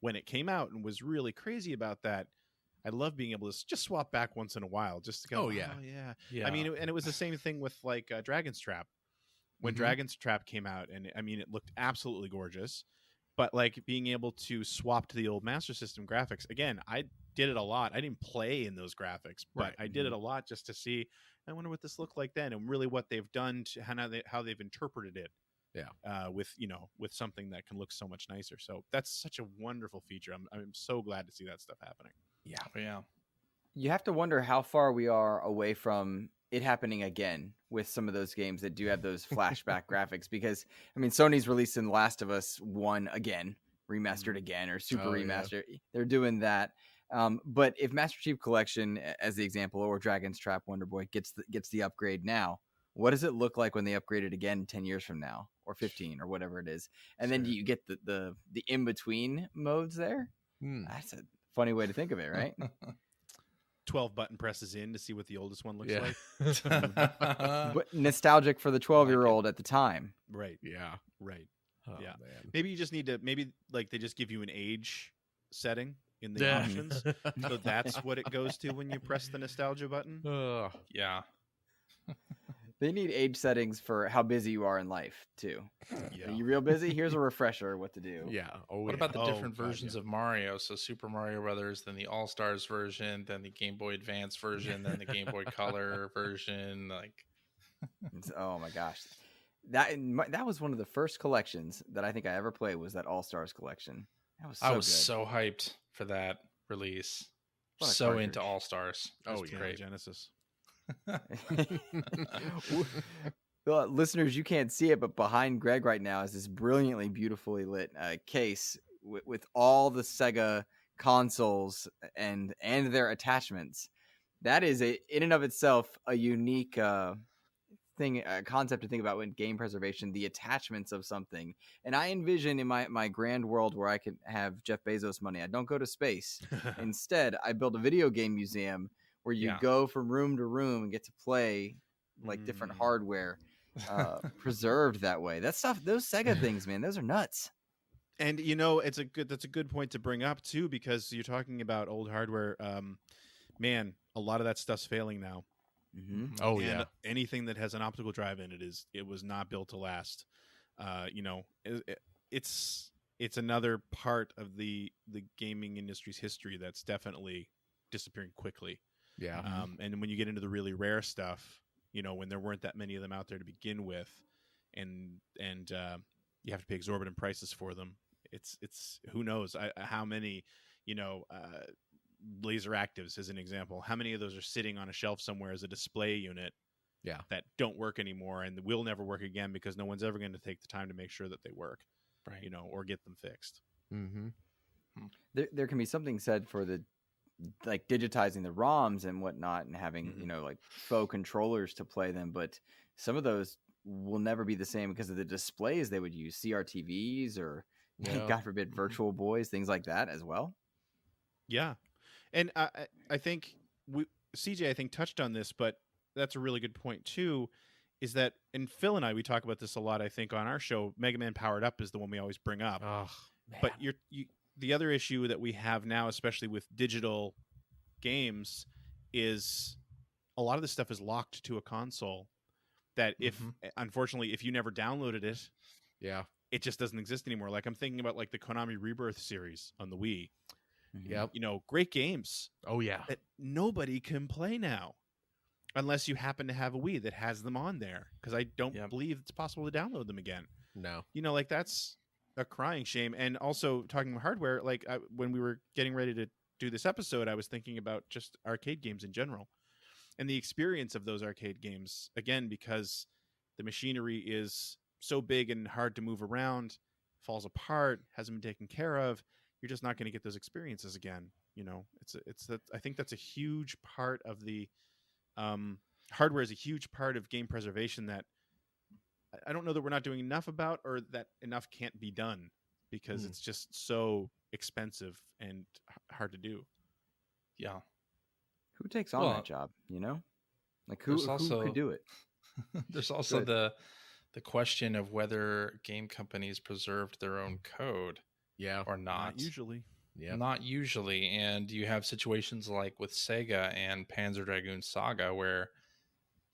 when it came out and was really crazy about that, I love being able to just swap back once in a while just to go, Oh, yeah. yeah. Yeah. I mean, and it was the same thing with like Dragon's Trap. When Mhm. Dragon's Trap came out, and I mean, it looked absolutely gorgeous, but like being able to swap to the old Master System graphics, again, I did it a lot. I didn't play in those graphics, but Right. I did it a lot just to see, I wonder what this looked like then, and really what they've done to how they've interpreted it. Yeah. With something that can look so much nicer. So that's such a wonderful feature. I'm so glad to see that stuff happening. Yeah. Yeah. You have to wonder how far we are away from it happening again with some of those games that do have those flashback graphics, because I mean, Sony's releasing The Last of Us 1 again, remastered again, or super Oh, yeah. remastered. They're doing that. But if Master Chief Collection, as the example, or Dragon's Trap Wonder Boy gets the upgrade now, what does it look like when they upgrade it again 10 years from now, or 15, or whatever it is? And then Sure. you get the in-between modes there. Hmm. That's a funny way to think of it, right? 12 button presses in to see what the oldest one looks Yeah. like. But nostalgic for the 12-year-old at the time. Right. Yeah. Right. Oh, Yeah. man. Maybe you just need to like they just give you an age setting in the Yeah. options. So that's what it goes to when you press the nostalgia button. Ugh. Yeah. They need age settings for how busy you are in life too. Yeah. Are you real busy? Here's a refresher what to do. Yeah. Oh, What yeah. about the Oh, different God, versions yeah. of Mario? So Super Mario Brothers, then the All Stars version, then the Game Boy Advance version, then the Game Boy Color version. Like, Oh my gosh. That was one of the first collections that I think I ever played, was that All-Stars collection. That was so I was good. so hyped for that release. What a So into cartridge. All Stars. Oh, Yeah, great. Genesis. Well, listeners, you can't see it, but behind Greg right now is this brilliantly, beautifully lit case with all the Sega consoles and their attachments. That is in and of itself a unique concept to think about when game preservation, the attachments of something. And I envision in my grand world where I could have Jeff Bezos money, I don't go to space. Instead, I build a video game museum where you Yeah. go from room to room and get to play like different hardware. preserved that way. That stuff, those Sega things, man, those are nuts. And that's a good point to bring up too, because you're talking about old hardware. Man, a lot of that stuff's failing now. Mm-hmm. Oh And yeah. anything that has an optical drive in it was not built to last. It's another part of the gaming industry's history that's definitely disappearing quickly. Yeah. And when you get into the really rare stuff, when there weren't that many of them out there to begin with, and you have to pay exorbitant prices for them. It's who knows how many, laser actives as an example. How many of those are sitting on a shelf somewhere as a display unit? Yeah. That don't work anymore and will never work again because no one's ever going to take the time to make sure that they work, Right. or get them fixed. Mm-hmm. There can be something said for the like digitizing the ROMs and whatnot and having Mhm. like faux controllers to play them, but some of those will never be the same because of the displays they would use, CRTVs or Yeah. God forbid Mhm. Virtual Boys, things like that as well. Yeah, and I think CJ I think touched on this, but that's a really good point too. Is that, and Phil and we talk about this a lot. I think on our show, Mega Man Powered Up is the one we always bring up. Oh man. But the other issue that we have now, especially with digital games, is a lot of this stuff is locked to a console. That unfortunately, if you never downloaded it, yeah. it just doesn't exist anymore. Like I'm thinking about like the Konami Rebirth series on the Wii. Yep. Great games Oh yeah. that nobody can play now unless you happen to have a Wii that has them on there, because I don't believe it's possible to download them again. No. Like that's a crying shame. And also talking about hardware, like when we were getting ready to do this episode, I was thinking about just arcade games in general and the experience of those arcade games, again, because the machinery is so big and hard to move around, falls apart, hasn't been taken care of. You're just not going to get those experiences again. I think that's a huge part of the hardware is a huge part of game preservation that I don't know that we're not doing enough about, or that enough can't be done because it's just so expensive and hard to do. Yeah. Who takes on that job? Like who could do it? There's also the question of whether game companies preserved their own code. Yeah. Or not. Not usually. Yeah. Not usually. And you have situations like with Sega and Panzer Dragoon Saga where,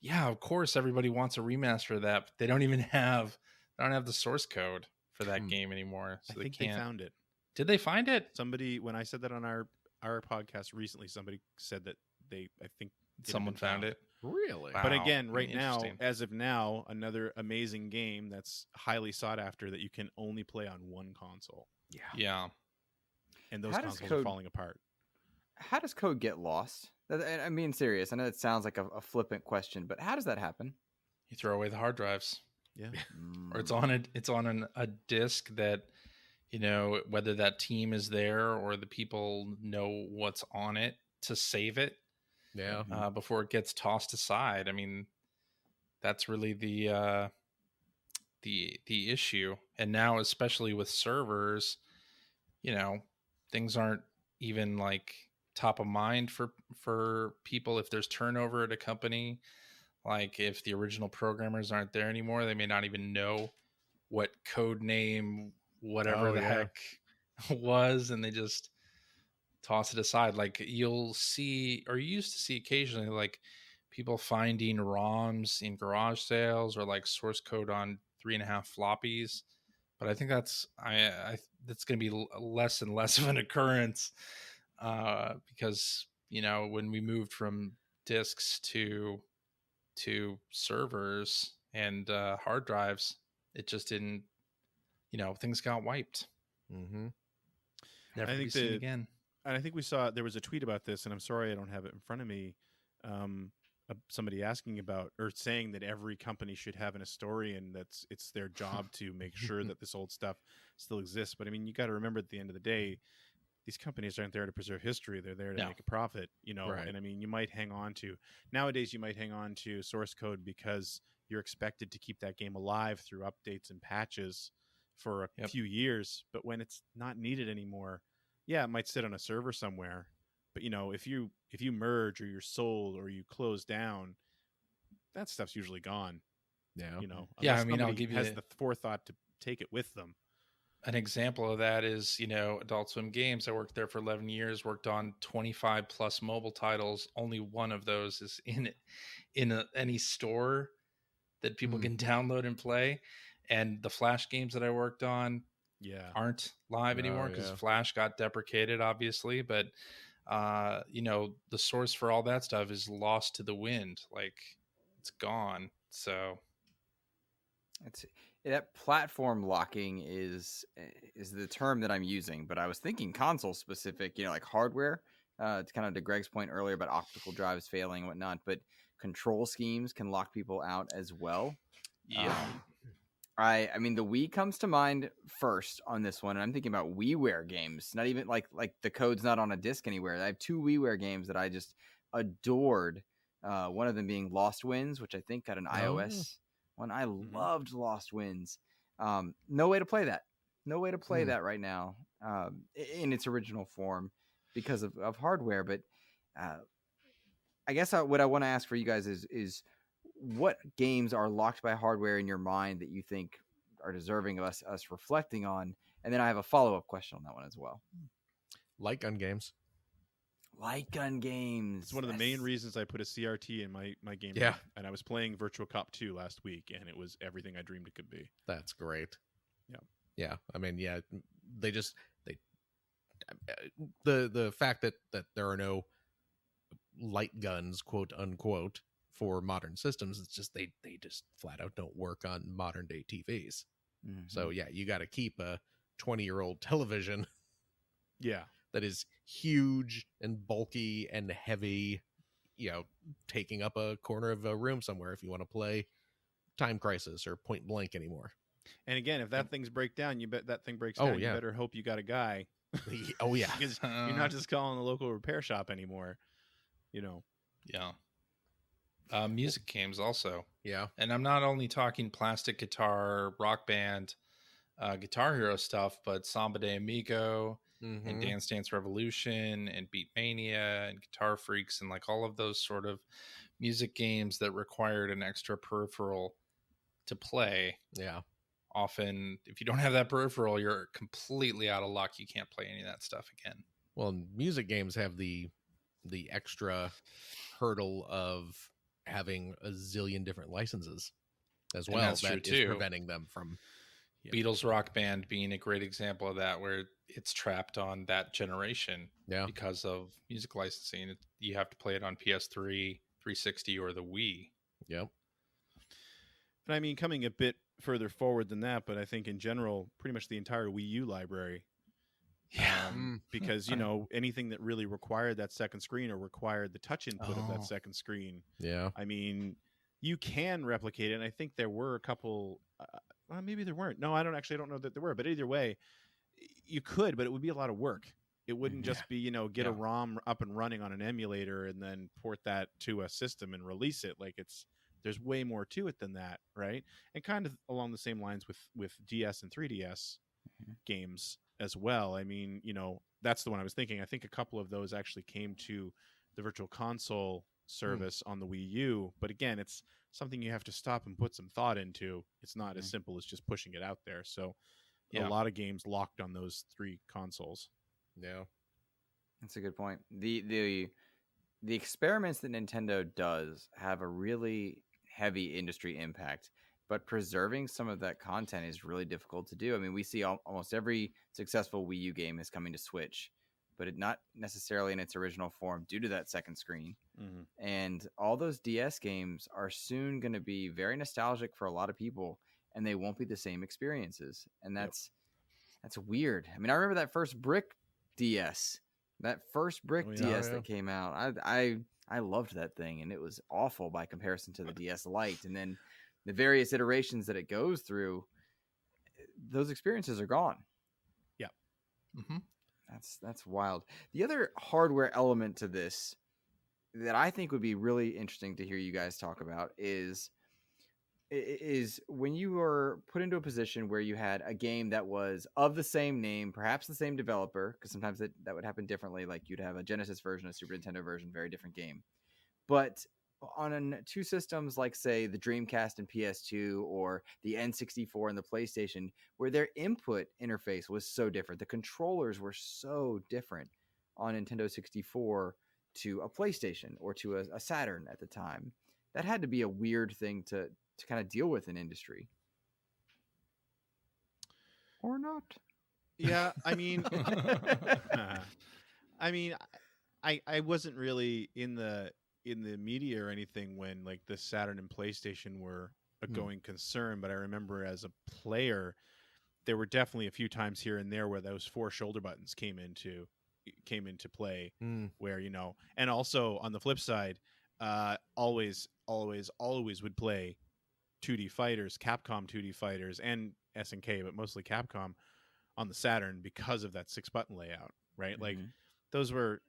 yeah, of course everybody wants a remaster of that, but they don't have the source code for that game anymore. So I think they found it. Did they find it? Somebody, when I said that on our podcast recently, somebody said that I think someone found it. Really? Wow. But again, right now, Interesting. as of now, another amazing game that's highly sought after that you can only play on one console. Yeah. And those consoles are falling apart. How does code get lost? I'm being serious. I know it sounds like a flippant question, but how does that happen? You throw away the hard drives. Yeah. Or it's on a disc that, whether that team is there or the people know what's on it to save it. Yeah. Before it gets tossed aside. I mean, that's really the issue. And now, especially with servers, things aren't even like top of mind for people. If there's turnover at a company, like if the original programmers aren't there anymore, they may not even know what code name whatever heck was, and they just toss it aside. Like you'll see, or you used to see occasionally, like people finding ROMs in garage sales or like source code on 3.5 floppies. But I think that's going to be less and less of an occurrence because when we moved from disks to servers and hard drives, it just didn't. Things got wiped. Mm-hmm. Never to be seen again. And I think we saw there was a tweet about this, and I'm sorry I don't have it in front of me. Somebody asking about or saying that every company should have an historian. It's their job to make sure that this old stuff still exists. But I mean, you got to remember at the end of the day, these companies aren't there to preserve history. They're there to make a profit, Right. And I mean, you might hang on to source code because you're expected to keep that game alive through updates and patches for a few years. But when it's not needed anymore, yeah, it might sit on a server somewhere. But if you merge or you're sold or you close down, that stuff's usually gone. Yeah. Yeah, unless I mean, I'll somebody give you has the forethought to take it with them. an example of that is, Adult Swim Games. I worked there for 11 years, worked on 25 plus mobile titles. Only one of those is in any store that people can download and play. And the Flash games that I worked on Yeah. aren't live anymore because yeah. Flash got deprecated, obviously. But, the source for all that stuff is lost to the wind. Like, it's gone. So, It's that platform locking is the term that I'm using, but I was thinking console specific, like hardware. It's kind of to Greg's point earlier about optical drives failing and whatnot, but control schemes can lock people out as well. yeah. I mean the Wii comes to mind first on this one, and I'm thinking about WiiWare games. Not even like the code's not on a disc anywhere. I have two WiiWare games that I just adored. One of them being Lost Winds, which I think got an iOS one. I loved Lost Winds. No way to play that. No way to play that right now in its original form because of hardware. But I guess what I want to ask for you guys is what games are locked by hardware in your mind that you think are deserving of us reflecting on? And then I have a follow-up question on that one as well. Light gun games. Light gun games. It's one of the main reasons I put a CRT in my game. Yeah. room. And I was playing Virtual Cop 2 last week, and it was everything I dreamed it could be. That's great. Yeah. Yeah. I mean, yeah, they the fact that there are no light guns, quote unquote, for modern systems, it's just they just flat out don't work on modern day TVs. Mm-hmm. So yeah, you got to keep a 20-year-old television Yeah. that is huge and bulky and heavy, taking up a corner of a room somewhere if you want to play Time Crisis or Point Blank anymore. And again, if that thing's breaks down, you better hope you got a guy. Oh yeah. Because you're not just calling the local repair shop anymore. Yeah. Music games also. Yeah. And I'm not only talking plastic guitar, rock band, Guitar Hero stuff, but Samba de Amigo and Dance Dance Revolution and Beat Mania and Guitar Freaks and like all of those sort of music games that required an extra peripheral to play. Yeah. Often, if you don't have that peripheral, you're completely out of luck. You can't play any of that stuff again. Well, music games have the extra hurdle of having a zillion different licenses as well. That is preventing them from Beatles Rock Band being a great example of that, where it's trapped on that generation because of music licensing. You have to play it on PS3, 360, or the Wii. Yep. And I mean, coming a bit further forward than that, but I think in general, pretty much the entire Wii U library. Yeah. Because, anything that really required that second screen or required the touch input of that second screen. Yeah. I mean, you can replicate it. And I think there were a couple, well, maybe there weren't. No, I don't know that there were. But either way, you could, but it would be a lot of work. It wouldn't just be, get a ROM up and running on an emulator and then port that to a system and release it. Like there's way more to it than that, right? And kind of along the same lines with DS and 3DS games as well. I mean, that's the one I was thinking. I think a couple of those actually came to the Virtual Console service on the Wii U. But again, it's something you have to stop and put some thought into. It's not as simple as just pushing it out there. So a lot of games locked on those three consoles. Yeah. That's a good point. The experiments that Nintendo does have a really heavy industry impact, but preserving some of that content is really difficult to do. I mean, we see almost every successful Wii U game is coming to Switch, but not necessarily in its original form due to that second screen. And all those DS games are soon going to be very nostalgic for a lot of people, and they won't be the same experiences. And that's weird. I mean, I remember that first Brick DS. That that came out. I loved that thing, and it was awful by comparison to the DS Lite. And then the various iterations that it goes through, those experiences are gone. Yeah. That's wild. The other hardware element to this that I think would be really interesting to hear you guys talk about is when you were put into a position where you had a game that was of the same name, perhaps the same developer, because sometimes that would happen differently. Like you'd have a Genesis version, a Super Nintendo version, very different game. But on two systems like, say, the Dreamcast and PS2, or the N64 and the PlayStation, where their input interface was so different. The controllers were so different on Nintendo 64 to a PlayStation or to a Saturn at the time. That had to be a weird thing to kind of deal with in industry. Or not. Yeah, I mean, I mean, I wasn't really in the media or anything when like the Saturn and PlayStation were a going concern, but I remember as a player, there were definitely a few times here and there where those 4 shoulder buttons came into play, where, you know, and also on the flip side, always would play 2D fighters, Capcom 2D fighters, and SNK, but mostly Capcom on the Saturn because of that 6-button layout, right? Like those were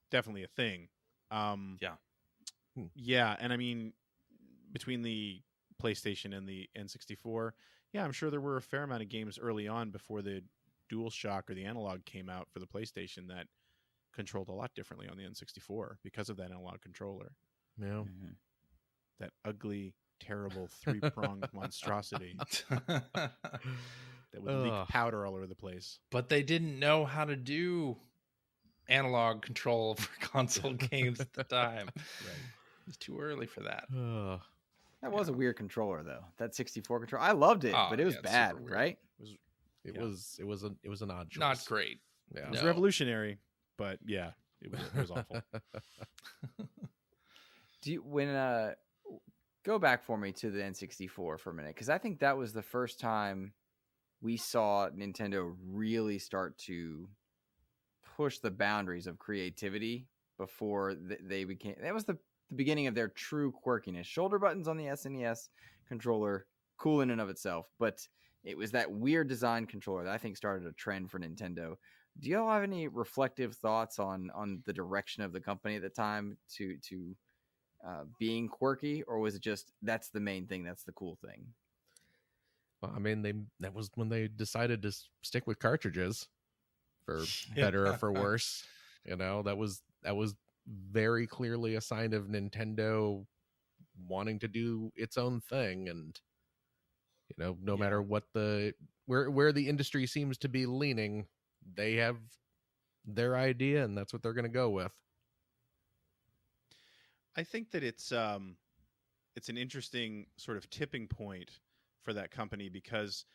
definitely a thing. Yeah, and I mean, between the PlayStation and the N64, yeah, I'm sure there were a fair amount of games early on before the DualShock or the analog came out for the PlayStation that controlled a lot differently on the N64 because of that analog controller. Yeah. That ugly, terrible 3-pronged monstrosity that would leak powder all over the place. But they didn't know how to do analog control for console games at the time. Right. It was too early for that. That was a weird controller, though. That 64 controller, I loved it, but it was bad, right? It was an odd choice. Not great. Yeah. It was revolutionary, but yeah, it was awful. Do you go back for me to the N64 for a minute, because I think that was the first time we saw Nintendo really start to push the boundaries of creativity before they became. That was the beginning of their true quirkiness. Shoulder buttons on the SNES controller, cool in and of itself, but it was that weird design controller that I think started a trend for Nintendo. Do y'all have any reflective thoughts on the direction of the company at the time to being quirky, or was it just that's the main thing, that's the cool thing? Well, I mean, that was when they decided to stick with cartridges, for better or for worse. You know, that was very clearly a sign of Nintendo wanting to do its own thing, and you know, no matter what where the industry seems to be leaning, they have their idea, and that's what they're going to go with. I think that it's an interesting sort of tipping point for that company, because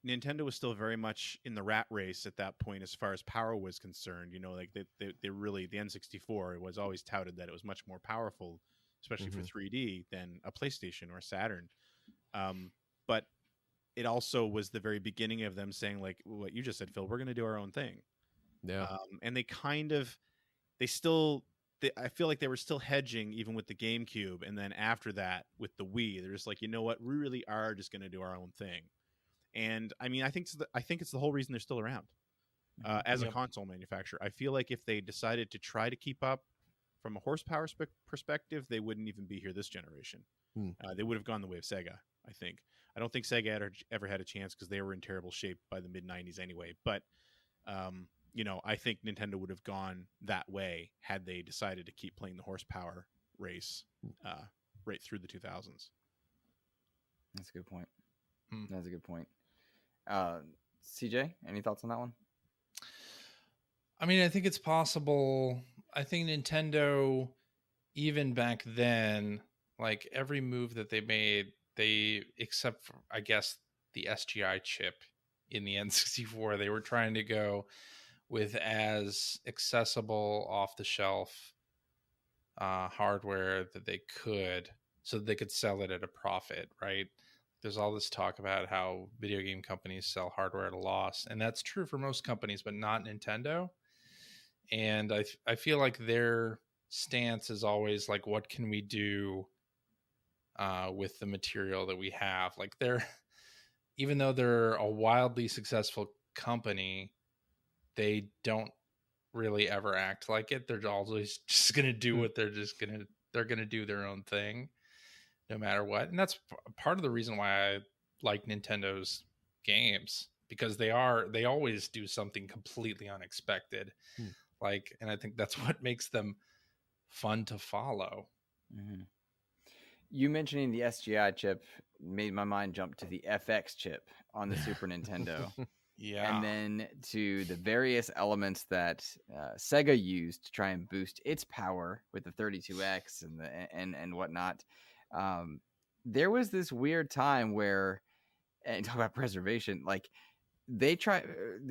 Nintendo was still very much in the rat race at that point as far as power was concerned. You know, like they really, the N64 was always touted that it was much more powerful, especially for 3D, than a PlayStation or a Saturn. But it also was the very beginning of them saying, like what you just said, Phil, we're going to do our own thing. Yeah. And I feel like they were still hedging even with the GameCube, and then after that with the Wii, they're just like, you know what, we really are just going to do our own thing. And I mean, I think it's the whole reason they're still around as a console manufacturer. I feel like if they decided to try to keep up from a horsepower perspective, they wouldn't even be here this generation. They would have gone the way of Sega, I think. I don't think Sega ever had a chance because they were in terrible shape by the mid-90s anyway. But you know, I think Nintendo would have gone that way had they decided to keep playing the horsepower race right through the 2000s. That's a good point. That's a good point. CJ, any thoughts on that one? I mean, I think it's possible. I think Nintendo, even back then, like every move that they made, except for, I guess, the SGI chip in the N64, they were trying to go with as accessible off-the-shelf hardware that they could, so that they could sell it at a profit, right? There's all this talk about how video game companies sell hardware at a loss, and that's true for most companies, but not Nintendo. And I feel like their stance is always like, what can we do with the material that we have? Like even though they're a wildly successful company, they don't really ever act like it. They're always just going to do what they're going to do their own thing no matter what. And that's part of the reason why I like Nintendo's games, because they always do something completely unexpected. Like, and I think that's what makes them fun to follow. You mentioning the SGI chip made my mind jump to the FX chip on the Super Nintendo. Yeah. And then to the various elements that Sega used to try and boost its power with the 32X and whatnot. There was this weird time where, and talk about preservation, like the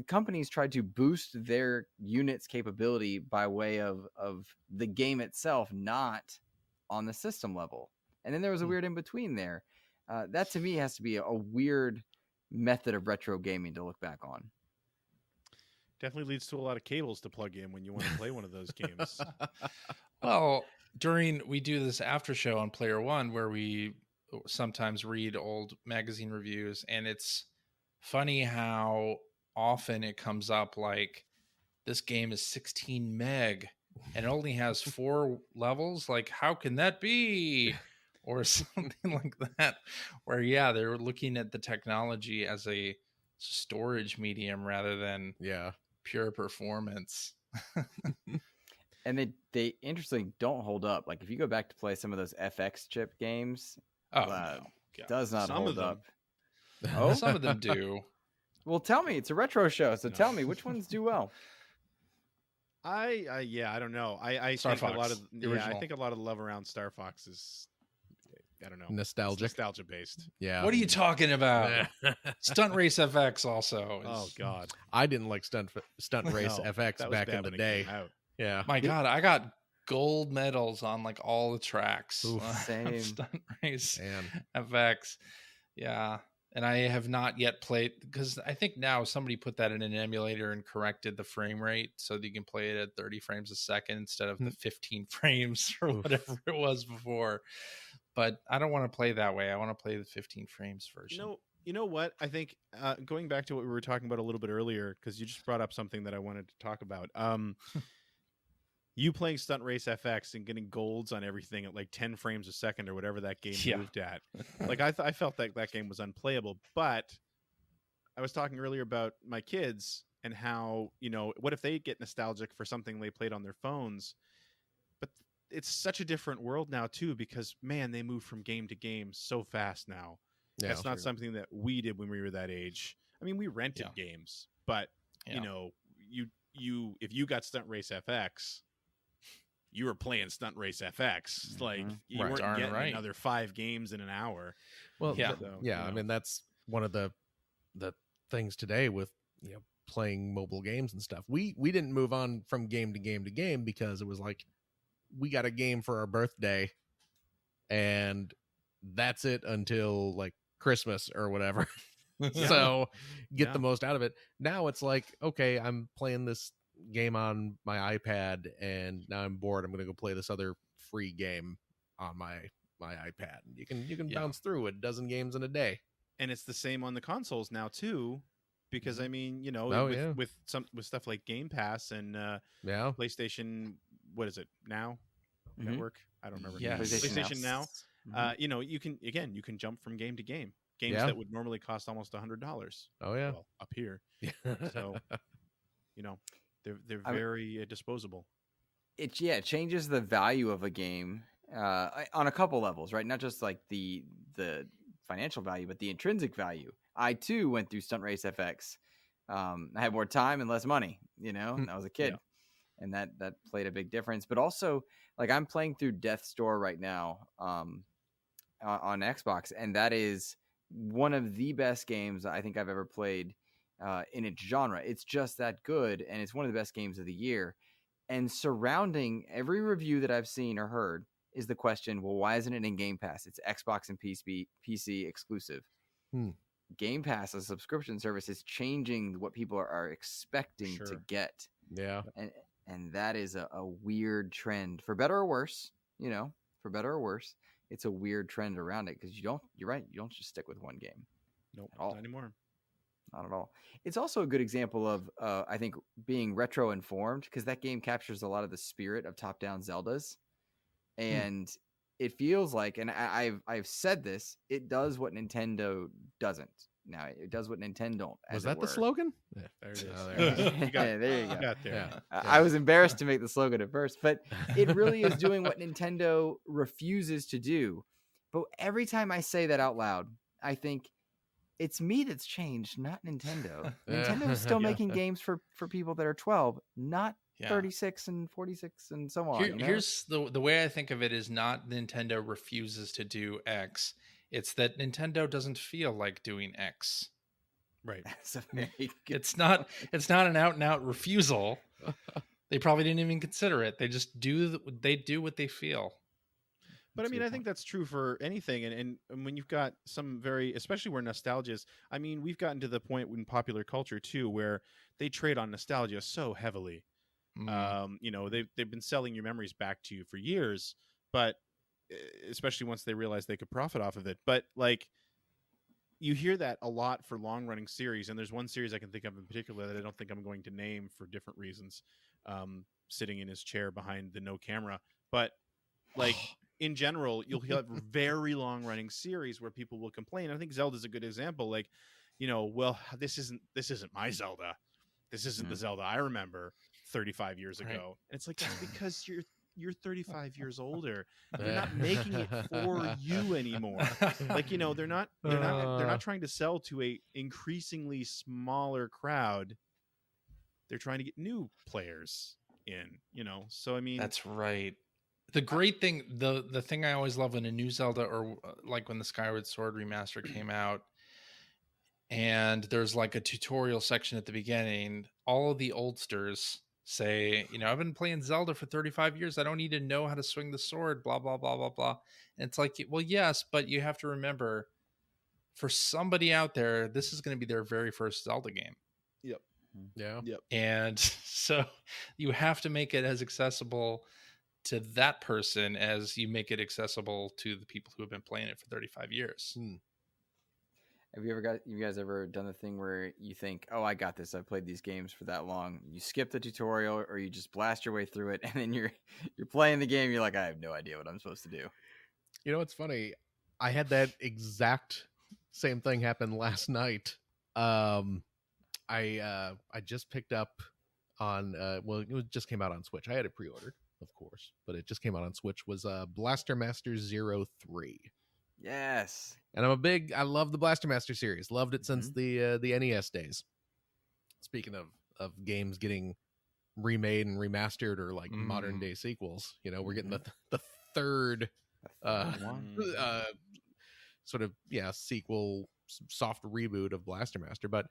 companies tried to boost their unit's capability by way of the game itself, not on the system level. And then there was a weird in between there. That to me has to be a weird method of retro gaming to look back on. Definitely leads to a lot of cables to plug in when you want to play one of those games. Well, we do this after show on Player One where we sometimes read old magazine reviews, and it's funny how often it comes up like this game is 16 meg and it only has 4 levels. Like, how can that be? Or something like that, where they're looking at the technology as a storage medium rather than pure performance. And they interestingly don't hold up. Like if you go back to play some of those FX chip games, no. Does not hold up. Oh, some of them do. Well, tell me, it's a retro show, so tell me which ones do well. I don't know. I Star think Fox, a lot of original. I think a lot of the love around Star Fox is, I don't know, nostalgia based. Yeah. What are you talking about? Stunt Race FX also. Oh God, I didn't like Stunt Race FX back in the day. Yeah. My God, I got gold medals on like all the tracks. Same. Stunt Race FX. Yeah. And I have not yet played, because I think now somebody put that in an emulator and corrected the frame rate so that you can play it at 30 frames a second instead of the 15 frames or whatever it was before. But I don't want to play that way. I want to play the 15 frames version. You know what? I think going back to what we were talking about a little bit earlier, because you just brought up something that I wanted to talk about. You playing Stunt Race FX and getting golds on everything at like 10 frames a second or whatever that game moved at. Like I felt that game was unplayable. But I was talking earlier about my kids and how, what if they get nostalgic for something they played on their phones? But it's such a different world now too, because man, they move from game to game so fast now. Yeah, that's not something that we did when we were that age. I mean, we rented games, but you if you got Stunt Race FX, you were playing Stunt Race FX. Like you weren't getting another 5 games in an hour. Well, I mean, that's one of the things today with playing mobile games and stuff. We didn't move on from game to game to game because it was like we got a game for our birthday, and that's it until like Christmas or whatever. So get the most out of it. Now it's like, okay, I'm playing this game on my iPad and now I'm bored. I'm going to go play this other free game on my iPad. You can bounce through a dozen games in a day. And it's the same on the consoles now too, because I mean, with stuff like Game Pass and PlayStation, what is it now? Network? I don't remember. Yeah, PlayStation Now. You can jump from game to game. Games that would normally cost almost $100. Oh yeah, well, up here. So, they're very disposable. It changes the value of a game on a couple levels, right? Not just like the financial value, but the intrinsic value. I too went through Stunt Race FX. I had more time and less money, and I was a kid, and that played a big difference. But also, like I'm playing through Death's Door right now on Xbox, and that is one of the best games I think I've ever played in its genre. It's just that good, and it's one of the best games of the year. And surrounding every review that I've seen or heard is the question, well, why isn't it in Game Pass? It's Xbox and PC exclusive. Game Pass, a subscription service, is changing what people are expecting to get. Yeah. And that is a weird trend, for better or worse, for better or worse. It's a weird trend around it because you're right. You don't just stick with one game. Nope, at all. not anymore. Not at all. It's also a good example of, I think, being retro informed, because that game captures a lot of the spirit of top-down Zeldas. And it feels like, and I've said this, it does what Nintendo doesn't. Now, it does what Nintendo don't. Was that the slogan? Yeah, there it is. There you go. Got there. Yeah. I was embarrassed to make the slogan at first, but it really is doing what Nintendo refuses to do. But every time I say that out loud, I think it's me that's changed, not Nintendo. Nintendo is still Yeah. making games for people that are 12, not Yeah. 36 and 46 and so on. Here's the way I think of it is not Nintendo refuses to do X. It's that Nintendo doesn't feel like doing X. Right. That's a very good It's not an out and out refusal. They probably didn't even consider it. They just do what they feel. But That's I a mean, good I think that's true for anything, and when you've got some very, especially where nostalgia is. I mean, we've gotten to the point in popular culture too, where they trade on nostalgia so heavily. You know, they've been selling your memories back to you for years, but especially once they realized they could profit off of it. But like, you hear that a lot for long running series, and there's one series I can think of in particular that I don't think I'm going to name for different reasons. Sitting in his chair behind the no camera, but like in general, you'll have very long running series where people will complain. I think Zelda's a good example. Like, you know, well, this isn't my Zelda. This isn't the Zelda I remember 35 years ago. Right. And it's like, that's because you're 35 years older. They're not making it for you anymore. Like, you know, they're not trying to sell to a increasingly smaller crowd. They're trying to get new players in, you know. So I mean, That's right. The great thing, the thing I always love when a new Zelda, or like when the Skyward Sword remaster came out, and there's like a tutorial section at the beginning, all of the oldsters say, you know, I've been playing Zelda for 35 years. I don't need to know how to swing the sword, blah, blah, blah, blah, blah. And it's like, well, yes, but you have to remember, for somebody out there, this is going to be their very first Zelda game. Yep. Yeah. Yep. And so you have to make it as accessible to that person as you make it accessible to the people who have been playing it for 35 years. Have you guys ever done the thing where you think, oh, I got this, I've played these games for that long, you skip the tutorial or you just blast your way through it, and then you're playing the game, you're like, I have no idea what I'm supposed to do. You know, it's funny. I had that exact same thing happen last night. I just picked up on well, it just came out on Switch. I had it pre-ordered, of course, but it just came out on Switch. Was Blaster Master 03. Yes. And I love the Blaster Master series. Loved it since the NES days. Speaking of games getting remade and remastered or like modern day sequels, you know, we're getting the third sort of sequel soft reboot of Blaster Master. But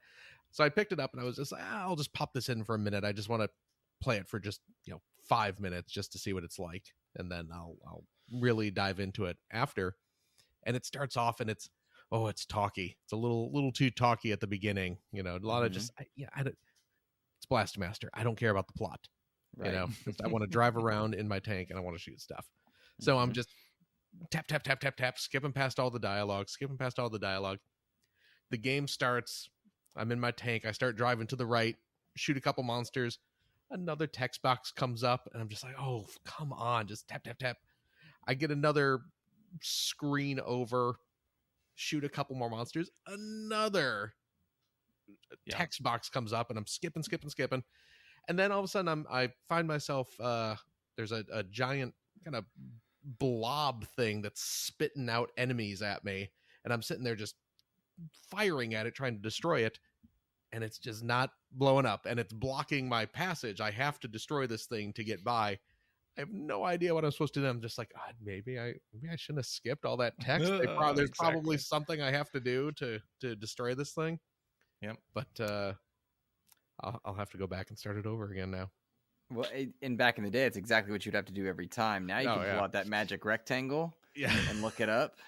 so I picked it up and I was just like, I'll just pop this in for a minute. I just want to play it for just 5 minutes just to see what it's like, and then I'll really dive into it after. And it starts off and it's talky. It's a little too talky at the beginning. You know, a lot of just it's Blaster Master. I don't care about the plot. Right. You know, I want to drive around in my tank and I want to shoot stuff. So I'm just tap, tap, tap, tap, tap, skipping past all the dialogue. The game starts. I'm in my tank. I start driving to the right, shoot a couple monsters. Another text box comes up and I'm just like, oh, come on. Just tap, tap, tap. I get another screen over, shoot a couple more monsters. Another text box comes up and I'm skipping. And then all of a sudden I find myself, there's a giant kind of blob thing that's spitting out enemies at me. And I'm sitting there just firing at it, trying to destroy it. And it's just not blowing up and it's blocking my passage. I have to destroy this thing to get by. I have no idea what I'm supposed to do. I'm just like, God, maybe I shouldn't have skipped all that text. There's probably something I have to do to destroy this thing. Yep. But I'll have to go back and start it over again now. Well, and back in the day, it's exactly what you'd have to do every time. Now you can pull out that magic rectangle and look it up.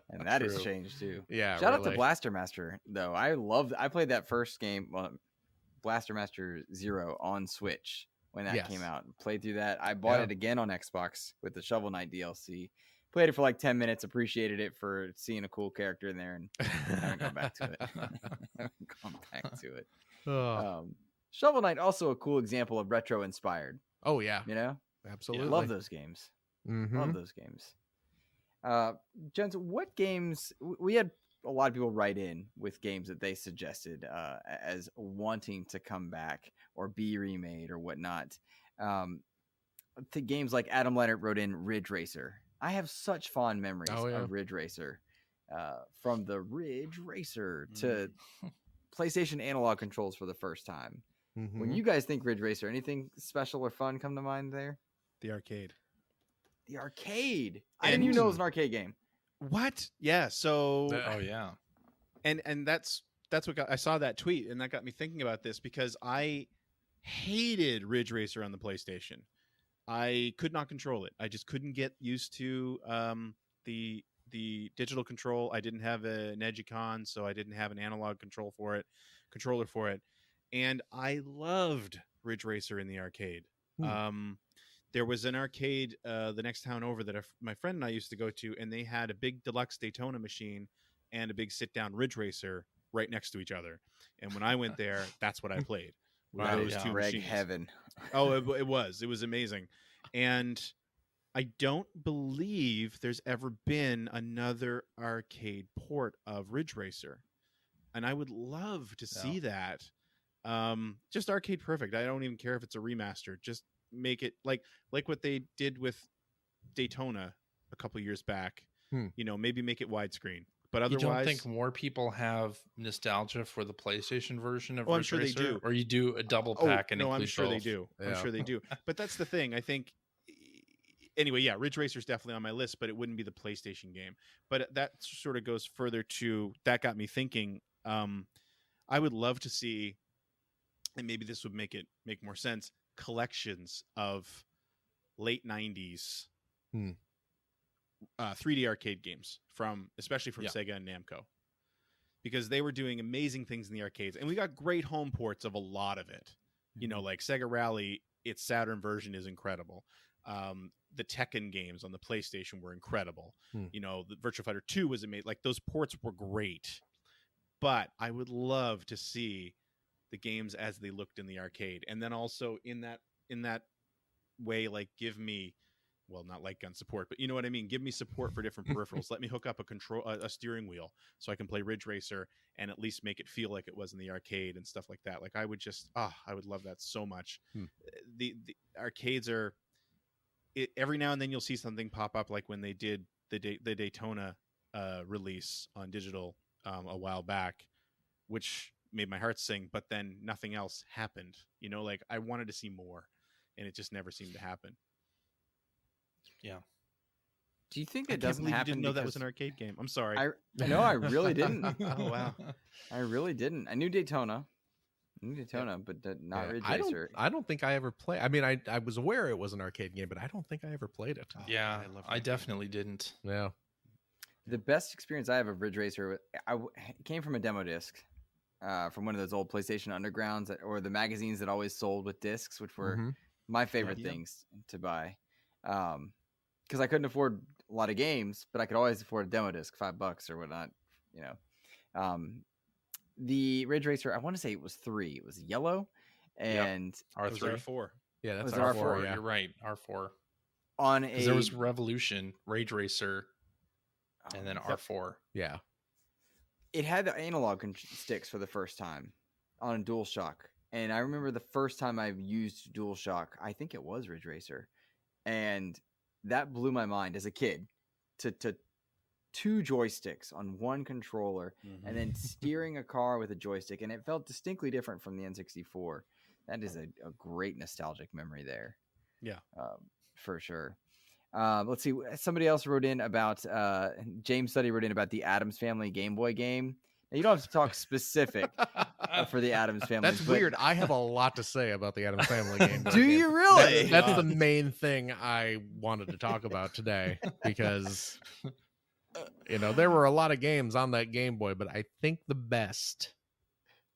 And that has changed too. Yeah. Shout out to Blaster Master though. I played that first game, Blaster Master 0 on Switch when that came out. Played through that. I bought it again on Xbox with the Shovel Knight DLC. Played it for like 10 minutes, appreciated it for seeing a cool character in there, and haven't gone back to it. Shovel Knight, also a cool example of retro inspired. Oh yeah. You know? Absolutely. Love those games. Love those games. Jens, what games we had a lot of people write in with games that they suggested as wanting to come back or be remade or whatnot. To games like Adam Leonard wrote in Ridge Racer. I have such fond memories Oh, yeah. of Ridge Racer, from the Ridge Racer to PlayStation analog controls for the first time. When Mhm. you guys think Ridge Racer, anything special or fun come to mind there? The arcade. The arcade. I didn't even And- know it was an arcade game. What? Yeah. So Oh yeah. and that's what I saw that tweet, and that got me thinking about this because I hated Ridge Racer on the PlayStation. I could not control it. I just couldn't get used to the digital control. I didn't have an Edgicon, so I didn't have an analog controller for it, and I loved Ridge Racer in the arcade. There was an arcade the next town over that my friend and I used to go to, and they had a big deluxe Daytona machine and a big sit-down Ridge Racer right next to each other. And when I went there, that's what I played. With Wow, those yeah. two Greg machines. heaven. Oh, it was amazing. And I don't believe there's ever been another arcade port of Ridge Racer. And I would love to see that. Just arcade perfect. I don't even care if it's a remaster. Just make it like what they did with Daytona a couple years back. You know, maybe make it widescreen. But otherwise, You don't think more people have nostalgia for the PlayStation version of Oh, I'm Ridge sure they Racer? do. Or you do a double pack and no, I'm include sure they both? do. I'm Yeah. sure they do. But that's the thing. I think anyway, yeah, Ridge Racer's definitely on my list, but it wouldn't be the PlayStation game. But that sort of goes further to that got me thinking. I would love to see, and maybe this would make more sense, collections of late 90s 3D arcade games especially from Sega and Namco, because they were doing amazing things in the arcades, and we got great home ports of a lot of it. You know, like Sega Rally, its Saturn version is incredible. The Tekken games on the PlayStation were incredible. You know, the Virtua Fighter 2 was amazing. Like, those ports were great. But I would love to see the games as they looked in the arcade, and then also in that way, like, give me, well, not light gun support, but you know what I mean. Give me support for different peripherals. Let me hook up a steering wheel so I can play Ridge Racer and at least make it feel like it was in the arcade and stuff like that. Like, I would just, I would love that so much. The arcades are. Every now and then you'll see something pop up, like when they did the Daytona release on digital a while back, which made my heart sing. But then nothing else happened. You know, like, I wanted to see more, and it just never seemed to happen. Yeah. Do you think I it can't doesn't believe happen? you didn't know that was because an arcade game. I'm sorry. No, I really didn't. Oh, wow. I really didn't. I knew Daytona. But not Ridge Racer. I don't think I ever played. I mean, I was aware it was an arcade game, but I don't think I ever played it. Yeah, I love I that definitely didn't. Yeah. The best experience I have of Ridge Racer, it came from a demo disc, from one of those old PlayStation Undergrounds, or the magazines that always sold with discs, which were my favorite things to buy. Because I couldn't afford a lot of games, but I could always afford a demo disc, $5 or whatnot. You know, the Ridge Racer, I want to say it was 3. It was yellow, and R3. R4. Yeah, that's Was it R4. R4? Yeah. You're right. R4. on Because there was Revolution, Rage Racer, and then R4. Yeah. it had the analog sticks for the first time on DualShock. And I remember the first time I used DualShock, I think it was Ridge Racer. And that blew my mind as a kid to 2 joysticks on one controller and then steering a car with a joystick. And it felt distinctly different from the N64. That is a great nostalgic memory there. Yeah. For sure. Let's see. Somebody else wrote in about James Study wrote in about the Addams Family Game Boy game. Now, you don't have to talk specific for the Addams Family. That's weird. I have a lot to say about the Addams Family game. Do you really? That's the main thing I wanted to talk about today, because there were a lot of games on that Game Boy, but I think the best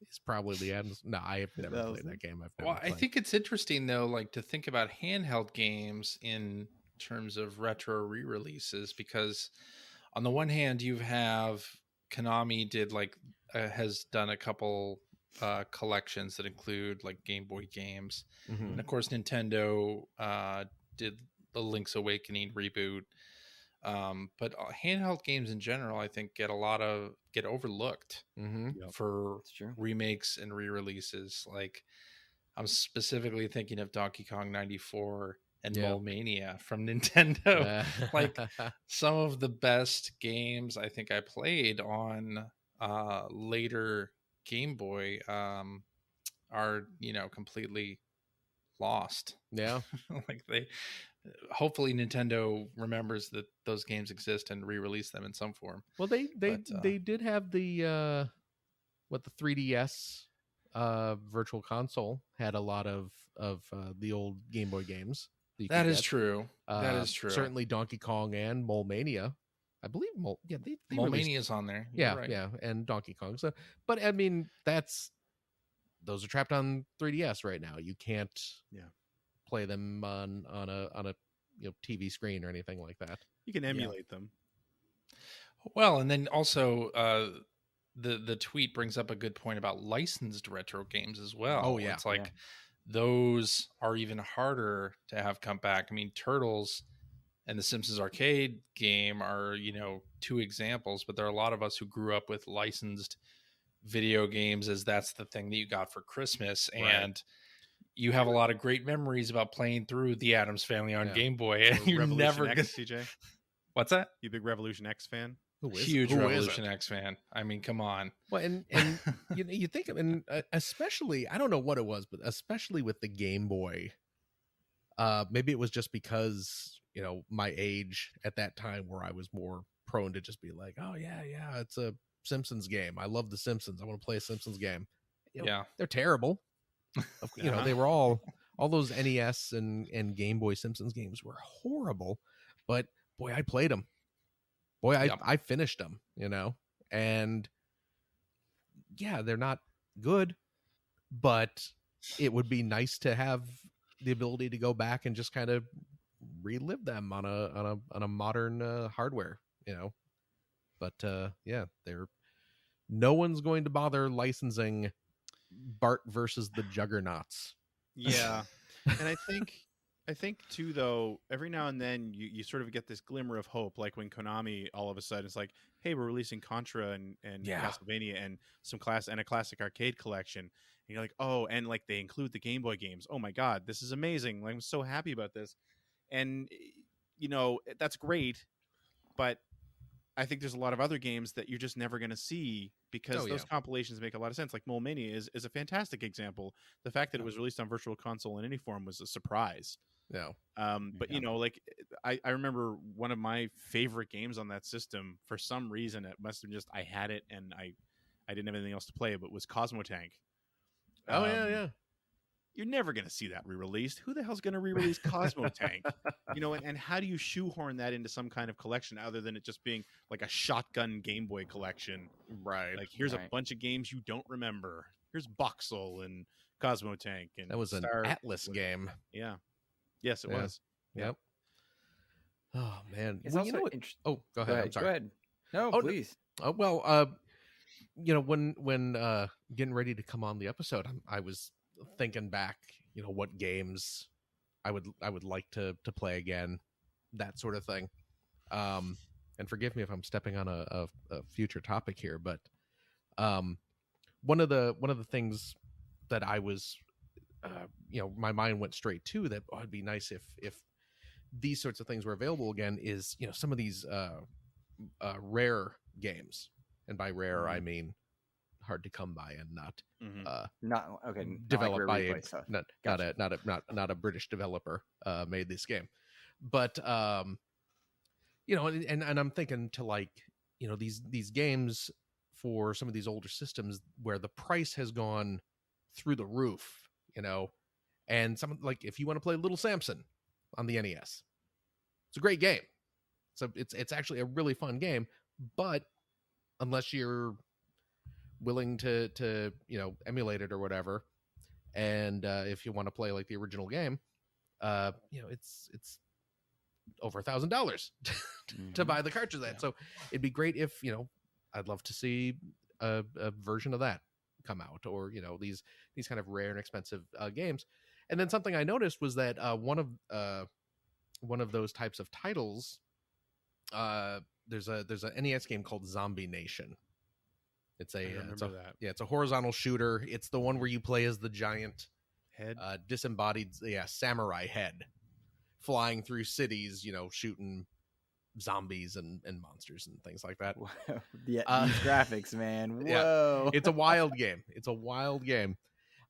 is probably the Addams. No, I have never played that game. I think it's interesting though, like to think about handheld games in terms of retro re-releases, because on the one hand you have Konami has done a couple collections that include like Game Boy games, and of course Nintendo did the Link's Awakening reboot, but handheld games in general I think get overlooked for remakes and re-releases. Like I'm specifically thinking of Donkey Kong 94 and Yeah. Mole Mania from Nintendo. Like some of the best games I think I played on later Game Boy are, completely lost. Yeah. Like hopefully Nintendo remembers that those games exist and re-release them in some form. Well, they But, they did have the the 3DS virtual console had a lot of the old Game Boy games that you that could is get. true. That is true. Certainly Donkey Kong and Mole Mania. I believe they Mole released, Mania is on there. You're yeah, right. yeah, and Donkey Kong. So, but I mean, those are trapped on 3DS right now. You can't play them on a TV screen or anything like that. You can emulate them. Well, and then also the tweet brings up a good point about licensed retro games as well. Oh, yeah. It's like those are even harder to have come back. I mean, Turtles and the Simpsons arcade game are, two examples, but there are a lot of us who grew up with licensed video games as that's the thing that you got for Christmas. Right. And you have a lot of great memories about playing through the Addams Family on Game Boy. And you're Revolution never X, CJ? What's that? You a big Revolution X fan? Huge Revolution X fan. I mean, come on. Well, and you think, and especially, I don't know what it was, but especially with the Game Boy, maybe it was just because my age at that time, where I was more prone to just be like, oh yeah, it's a Simpsons game. I love the Simpsons. I want to play a Simpsons game. They're terrible. They were all those NES and Game Boy Simpsons games were horrible, but boy, I played them. Boy, I finished them, and yeah, they're not good, but it would be nice to have the ability to go back and just kind of relive them on a modern hardware, But no one's going to bother licensing Bart versus the Juggernauts. Yeah, and I think too, though, every now and then you sort of get this glimmer of hope, like when Konami all of a sudden it's like, hey, we're releasing Contra and Castlevania and a classic arcade collection, and you're like, oh, and like they include the Game Boy games. Oh my God, this is amazing! Like, I'm so happy about this, and that's great, but I think there's a lot of other games that you're just never going to see because those compilations make a lot of sense. Like Mole Mania is a fantastic example. The fact that it was released on Virtual Console in any form was a surprise. Yeah. But I remember one of my favorite games on that system, for some reason, it must have just, I had it and I didn't have anything else to play, but was Cosmo Tank. Oh yeah. You're never going to see that re-released. Who the hell's going to re-release Cosmo Tank? And how do you shoehorn that into some kind of collection other than it just being like a shotgun Game Boy collection? Right. Like, here's a bunch of games you don't remember. Here's Boxel and Cosmo Tank. And that was an Atlas game. Yeah. Yes, it was. Yep. Oh, man. It's well, also oh, go ahead. I'm sorry. Go ahead. No, please. When getting ready to come on the episode, I was thinking back, what games I would like to play again, that sort of thing. And forgive me if I'm stepping on a future topic here, but one of the things that I was, my mind went straight to that would be nice if these sorts of things were available again is, some of these rare games, and by rare I mean hard to come by and developed by not a British developer made this game, but and I'm thinking to these games for some of these older systems where the price has gone through the roof, and some, like, if you want to play Little Samson on the NES, it's a great game. So it's actually a really fun game, but unless you're willing to emulate it or whatever, and if you want to play like the original game, it's over $1,000 to buy the cartridge of that. So it'd be great if I'd love to see a version of that come out, or these kind of rare and expensive games. And then something I noticed was that one of those types of titles, there's a NES game called Zombie Nation. It's a horizontal shooter. It's the one where you play as the giant head, disembodied samurai head flying through cities, shooting zombies and monsters and things like that. Yeah, Uh, these graphics, man. yeah. Whoa. It's a wild game.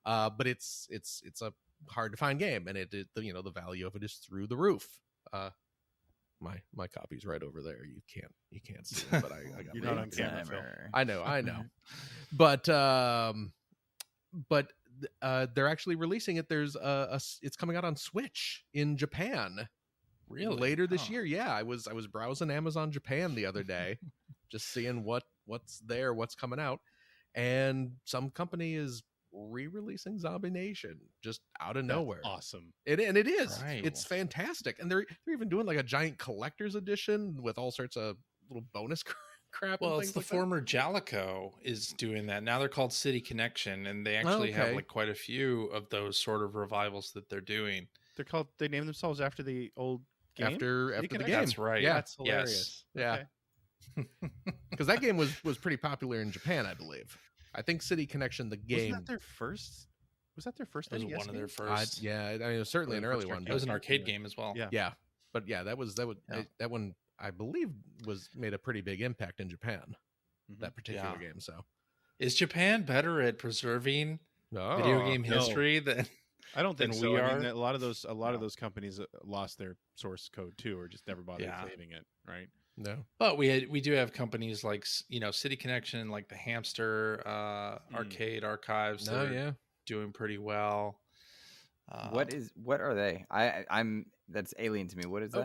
But it's a hard to find game, and the value of it is through the roof. My copy's right over there. You can't see it, but I got You're my not on copy. camera, Phil. I know. But they're actually releasing it. There's it's coming out on Switch in Japan Really? later this year. Yeah, I was browsing Amazon Japan the other day, just seeing what's there, what's coming out, and some company is re-releasing Zombie Nation just out of nowhere. Awesome. It is. Right. It's fantastic, and they're even doing like a giant collector's edition with all sorts of little bonus crap. Well, and it's things the like former Jalico is doing that. Now they're called City Connection, and they actually have Okay. like quite a few of those sort of revivals that they're doing. They name themselves after the old that. game. After the Connection? game. That's right. Yeah, That's hilarious. yeah. Okay. Because that game was pretty popular in Japan, I believe. I think City Connection, the game. Wasn't that their first? Was that their first? It was NES one of their game? first. Yeah, I mean, it was certainly an Their early first one. It was an But, arcade Yeah. game as well. Yeah. yeah, but yeah, that Yeah. one I believe made a pretty big impact in Japan. Mhm. That particular Yeah. game. So Is Japan better at preserving no video game no. history than? I don't think than so. we I mean, are? a lot of those No. companies lost their source code too, or just never bothered Yeah. saving it. Right. no. But we do have companies like City Connection, like the Hamster Arcade Archives. No, that are yeah. doing pretty well. What are they? I'm that's alien to me. What is Oh,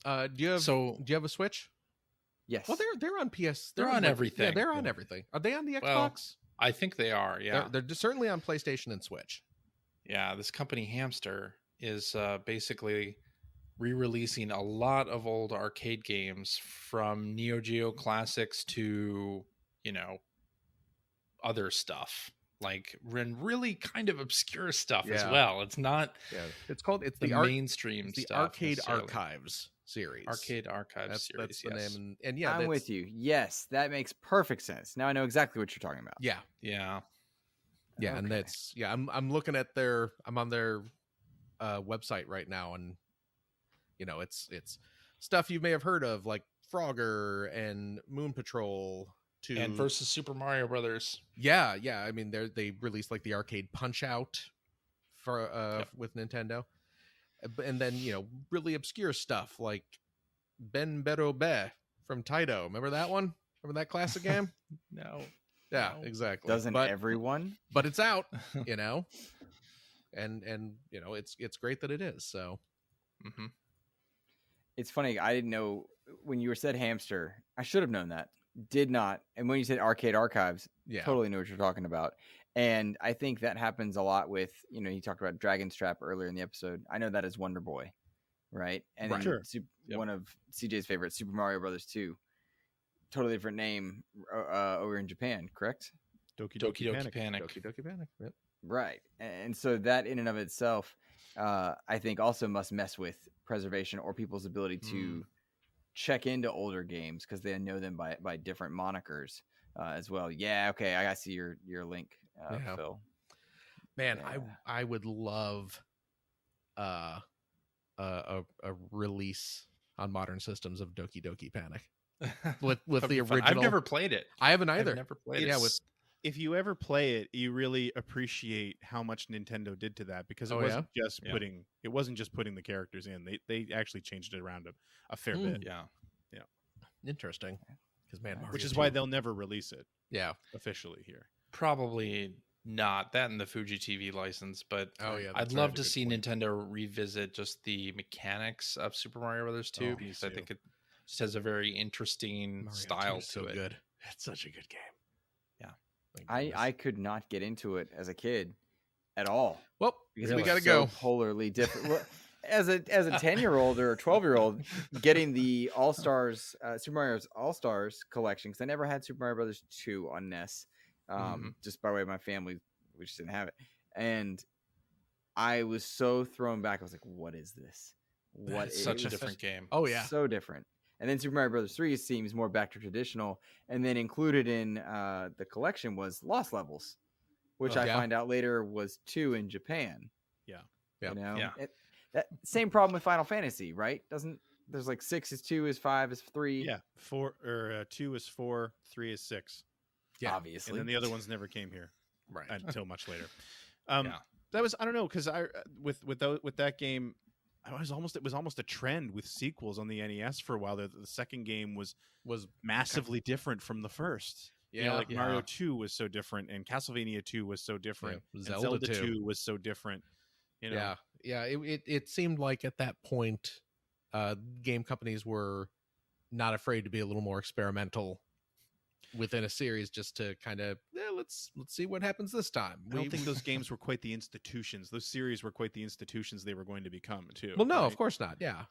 that? Do you have So do you have a Switch? Yes. Well, they're on PS. They're on like- Yeah, everything. they're on everything. Are they on the Xbox? Well, I think they are. Yeah, They're certainly on PlayStation and Switch. yeah. This company Hamster is basically re-releasing a lot of old arcade games from Neo Geo classics to other stuff, like really kind of obscure stuff as Yeah. well. It's not Yeah, it's the the mainstream It's the stuff. Arcade necessarily. Archives series. Arcade Archives That's series. the Yes. name, and yeah, I'm that's, with you. Yes, that makes perfect sense. Now I know exactly what you're talking about. Yeah, Yeah. yeah, and Okay. that's I'm looking at I'm on their website right now, and it's stuff you may have heard of, like Frogger and Moon Patrol. And versus Super Mario Brothers. Yeah. I mean, they released like the arcade Punch Out for Yep. with Nintendo, and then really obscure stuff like Ben Bero Be from Taito. Remember that one? Remember that classic game? No. Yeah, No. exactly. Doesn't but everyone? but it's out, and it's great that it is. So Hmm. It's funny. I didn't know when you said Hamster. I should have known that. Did not. And when you said Arcade Archives, yeah, totally know what you're talking about. And I think that happens a lot with, you talked about Dragon's Trap earlier in the episode. I know that as Wonder Boy, right? And Right. then Sure. Yep. one of CJ's favorites, Super Mario Brothers 2. Totally different name over in Japan, correct? Doki Doki Doki Panic. Panic. Doki Doki Panic. Yep. Right. And so that in and of itself, I think also must mess with preservation or people's ability to check into older games because they know them by different monikers as well. Yeah. Okay. I see your link, Yeah. Phil. Man, Yeah. I would love a release on modern systems of Doki Doki Panic with That'd the be fun. original. I've never played it. I haven't either. I've never played it. Yeah, with If you ever play it, you really appreciate how much Nintendo did to that, because it Oh, wasn't just Yeah. putting the characters in. They actually changed it around a fair Mm. bit, Yeah. interesting, because man, which Mario is why 2 they'll never release it yeah. officially here. Probably not that in the Fuji TV license, but Oh, yeah, I'd that's love a to good see point. Nintendo revisit just the mechanics of Super Mario Brothers 2 Oh, me because I too. think it just has a very interesting Mario 2 style is to so it. good. It's such a good game. Yeah. Thank I goodness. could not get into it as a kid at all well, because we it was gotta so go. polarly different. Well, as a 10-year-old or a 12-year-old, getting the All Stars Super Mario's All Stars collection, because I never had Super Mario Brothers 2 on NES, just by way of my family, we just didn't have it, and I was so thrown back. I was like, "What is this? What It's is such a it was different game. Oh yeah, so different." And then Super Mario Brothers 3 seems more back to traditional. And then included in the collection was Lost Levels, which Oh, I yeah. find out later was 2 in Japan. Yeah. Yeah. You know? Yeah. Same problem with Final Fantasy, right? Doesn't there's like 6 is 2 is 5 is 3? Yeah, 2 is 4, 3 is 6. Yeah. Obviously. And then the other ones never came here Right. until much later. Yeah. That was, I don't know, because with that game, it was almost a trend with sequels on the NES for a while. The second game was massively different from the first. Yeah, Mario 2 was so different, and Castlevania 2 was so different. Yeah, and Zelda 2 was so different. Yeah. It seemed like at that point, game companies were not afraid to be a little more experimental within a series, just to kind of let's see what happens this time. I don't think those games were quite the institutions. Those series were quite the institutions they were going to become too. Well, no, right? of course not. Yeah.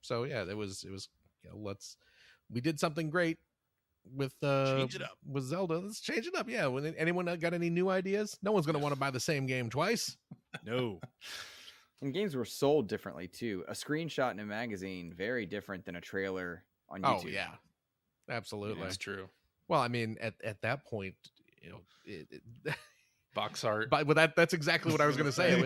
So yeah, it was we did something great with change it up with Zelda. Let's change it up. Yeah. When anyone got any new ideas? No one's going to want to buy the same game twice. No. And games were sold differently too. A screenshot in a magazine very different than a trailer on YouTube. Oh yeah, absolutely. That's true. Well, I mean, at that point, Box art. But that's exactly what I was going to say. It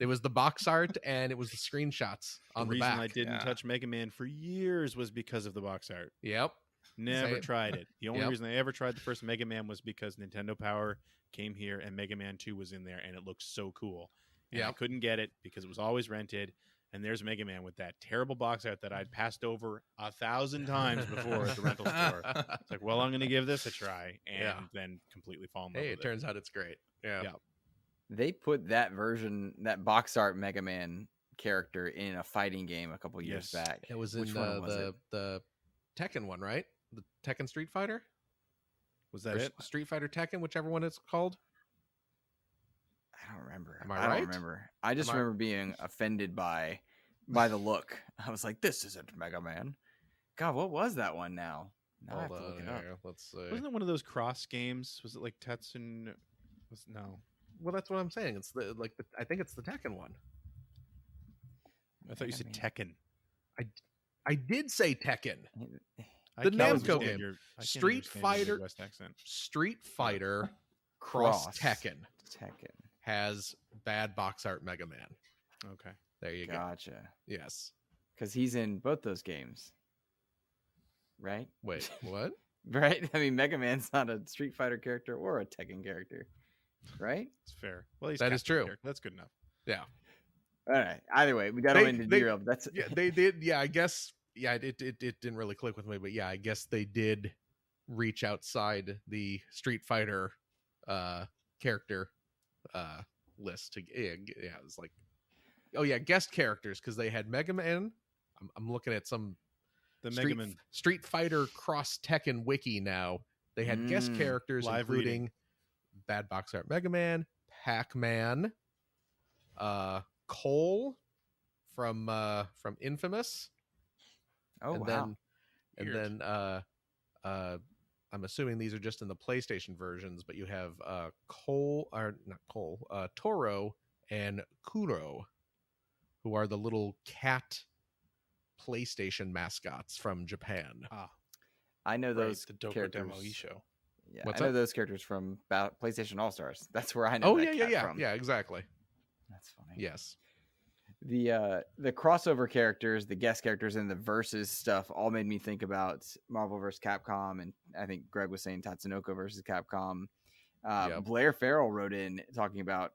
was the box art and it was the screenshots on the back. The reason I didn't touch Mega Man for years was because of the box art. Yep. Never tried it. The only reason I ever tried the first Mega Man was because Nintendo Power came here and Mega Man 2 was in there and it looked so cool. And I couldn't get it because it was always rented. And there's Mega Man with that terrible box art that I'd passed over 1,000 times before at the rental store. It's like, well, I'm going to give this a try, and then completely fall in love with it. It turns out it's great. Yeah. They put that that box art Mega Man character in a fighting game a couple years back. It was in the Tekken one, right? The Tekken Street Fighter? Was that it? Street Fighter Tekken, whichever one it's called? I don't remember. Am I right? I don't remember. I just remember being offended by the look. I was like, "This isn't Mega Man." God, what was that one now? Now I have to look it up. Let's see. Wasn't it one of those cross games? Was it like Tetsun? No. Well, that's what I'm saying. It's I think it's the Tekken one. I thought you said Tekken. I did say Tekken. The Namco game. Street Fighter Cross Tekken has bad box art Mega Man. Okay. There you go. Gotcha. Yes. Because he's in both those games. Right? Wait, what? Right? I mean, Mega Man's not a Street Fighter character or a Tekken character. Right? It's fair. Well, that is true. Character. That's good enough. Yeah. All right. Either way, we got to into derail. That's they did. Yeah, I guess. Yeah, it didn't really click with me, but yeah, I guess they did reach outside the Street Fighter character list to it's like, oh yeah, guest characters, because they had Mega Man. I'm looking at Mega Man Street Fighter Cross Tekken wiki now. They had guest characters including bad box art Mega Man, Pac-Man, Cole from Infamous. Oh, and wow. Then I'm assuming these are just in the PlayStation versions, but you have Toro and Kuro, who are the little cat PlayStation mascots from Japan. I know those the Doka characters. Demo show. Yeah, I know those characters from PlayStation All Stars. That's where I know. Oh that cat from. Yeah, exactly. That's funny. Yes. The crossover characters, the guest characters, and the versus stuff all made me think about Marvel vs. Capcom, and I think Greg was saying Tatsunoko versus Capcom. Blair Farrell wrote in talking about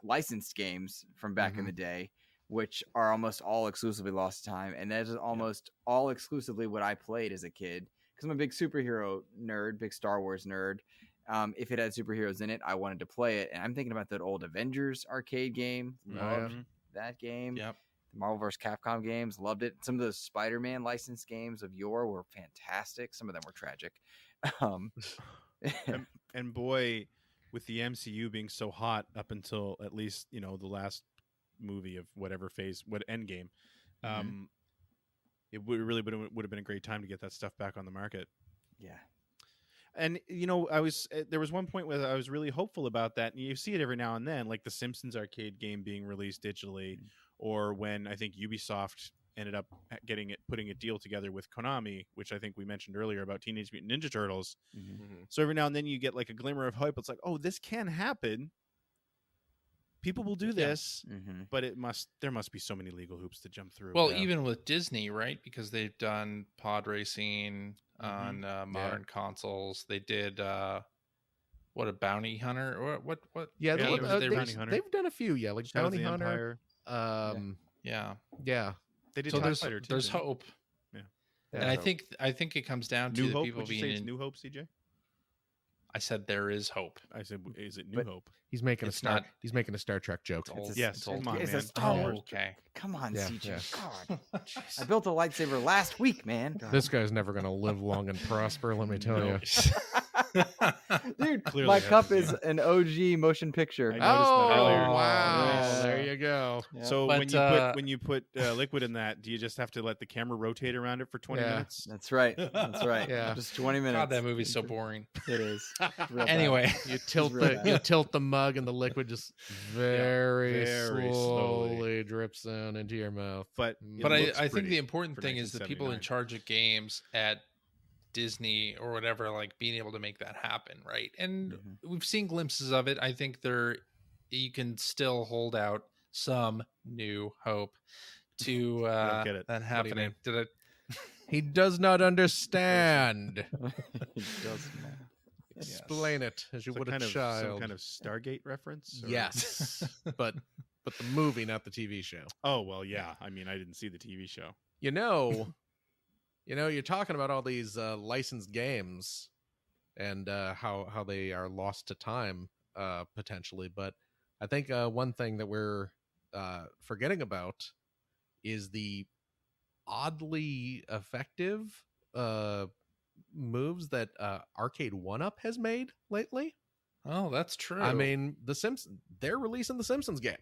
licensed games from back in the day, which are almost all exclusively Lost Time, and that is almost all exclusively what I played as a kid, because I'm a big superhero nerd, big Star Wars nerd. If it had superheroes in it, I wanted to play it, and I'm thinking about that old Avengers arcade game. Loved that game. Yep. The Marvel vs. Capcom games, loved it. Some of those Spider-Man licensed games of yore were fantastic. Some of them were tragic. And boy, with the MCU being so hot up until at least the last movie of whatever phase, what Endgame, it would have been a great time to get that stuff back on the market. Yeah. And there was one point where I was really hopeful about that, and you see it every now and then, like the Simpsons arcade game being released digitally, or when I think Ubisoft ended up putting a deal together with Konami, which I think we mentioned earlier about Teenage Mutant Ninja Turtles. So every now and then you get like a glimmer of hope. It's like, oh, this can happen. people will do this, Mm-hmm. but there must be so many legal hoops to jump through. Well, even with Disney, right? Because they've done pod racing on modern consoles. They did what, a bounty hunter, or what? Yeah, Yeah, games there was a they Bounty released? Hunter. they've done a few. Yeah, like Shadows of Bounty the Hunter. Empire. Yeah. Yeah. They did So TIE Fighter too. there's didn't they? hope. Yeah. And I think it comes down to New the Hope. people Would you being say it's in. New Hope, CJ? I said there is hope. I said, is it New But- Hope? He's making It's a Star. not- He's making a Star Trek joke. It's old. Yes, It's old. come on, It's man. a Star Oh, Wars. okay. Come on, Yeah, CJ. yeah. God. I built a lightsaber last week, man. This guy's never gonna live long and prosper. Let me tell you. Dude, Clearly my haven't cup seen is it. an OG motion picture. I noticed that earlier. Oh wow! Yeah. There you go. Yeah. So But, when you put liquid in that, do you just have to let the camera rotate around it for 20 Yeah. minutes? That's right. That's right. Yeah. Just 20 minutes. God, that movie's so boring. It is. It's real bad. Anyway, You tilt real the bad. the mug, and the liquid just very, very slowly slowly. drips down into your mouth. But but it I looks think pretty the important for thing is the people in 1979. charge of games at Disney or whatever, like being able to make that happen, right? And we've seen glimpses of it. I think you can still hold out some new hope to don't get it. that do you happening. mean? Did it? He does not understand. It does, man. Explain it as you So would a kind of child. some kind of Stargate reference? or- Yes, but the movie, not the TV show. Oh well, yeah. I mean, I didn't see the TV show. You know, you're talking about all these licensed games and how they are lost to time potentially, but I think one thing that we're forgetting about is the oddly effective moves that Arcade 1-Up has made lately. Oh, that's true. I mean, they're releasing the Simpsons game.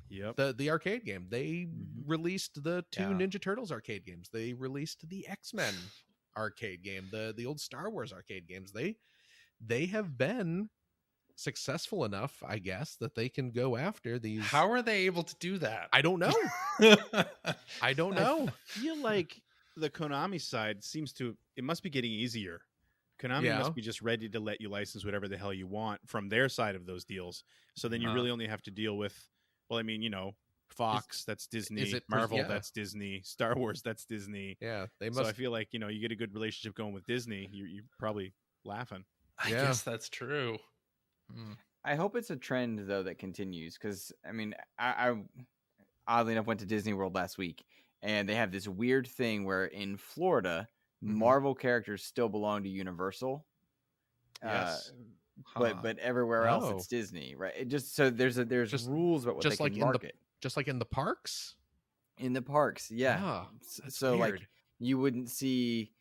Yep. The arcade game. They released the two Yeah. Ninja Turtles arcade games. They released the X-Men arcade game, the old Star Wars arcade games. They have been successful enough, I guess, that they can go after these. how are they able to do that? I don't know. I don't know. I feel like the Konami side it must be getting easier. Konami Yeah. must be just ready to let you license whatever the hell you want from their side of those deals. So then you Uh. really only have to deal with, well, I mean, Fox, that's Disney, is it- Marvel, yeah. that's Disney, Star Wars, that's Disney. Yeah, they So must. I feel like, you get a good relationship going with Disney, you're probably laughing. I Yeah. guess that's true. Hmm. I hope it's a trend though that continues because I mean, I oddly enough went to Disney World last week, and they have this weird thing where in Florida, Marvel characters still belong to Universal. Yes. But everywhere else Oh. it's Disney, right? It just so there's Just- rules about what just they like can in the- market just like in the parks. in the parks. Yeah. Ah, So like weird. you wouldn't see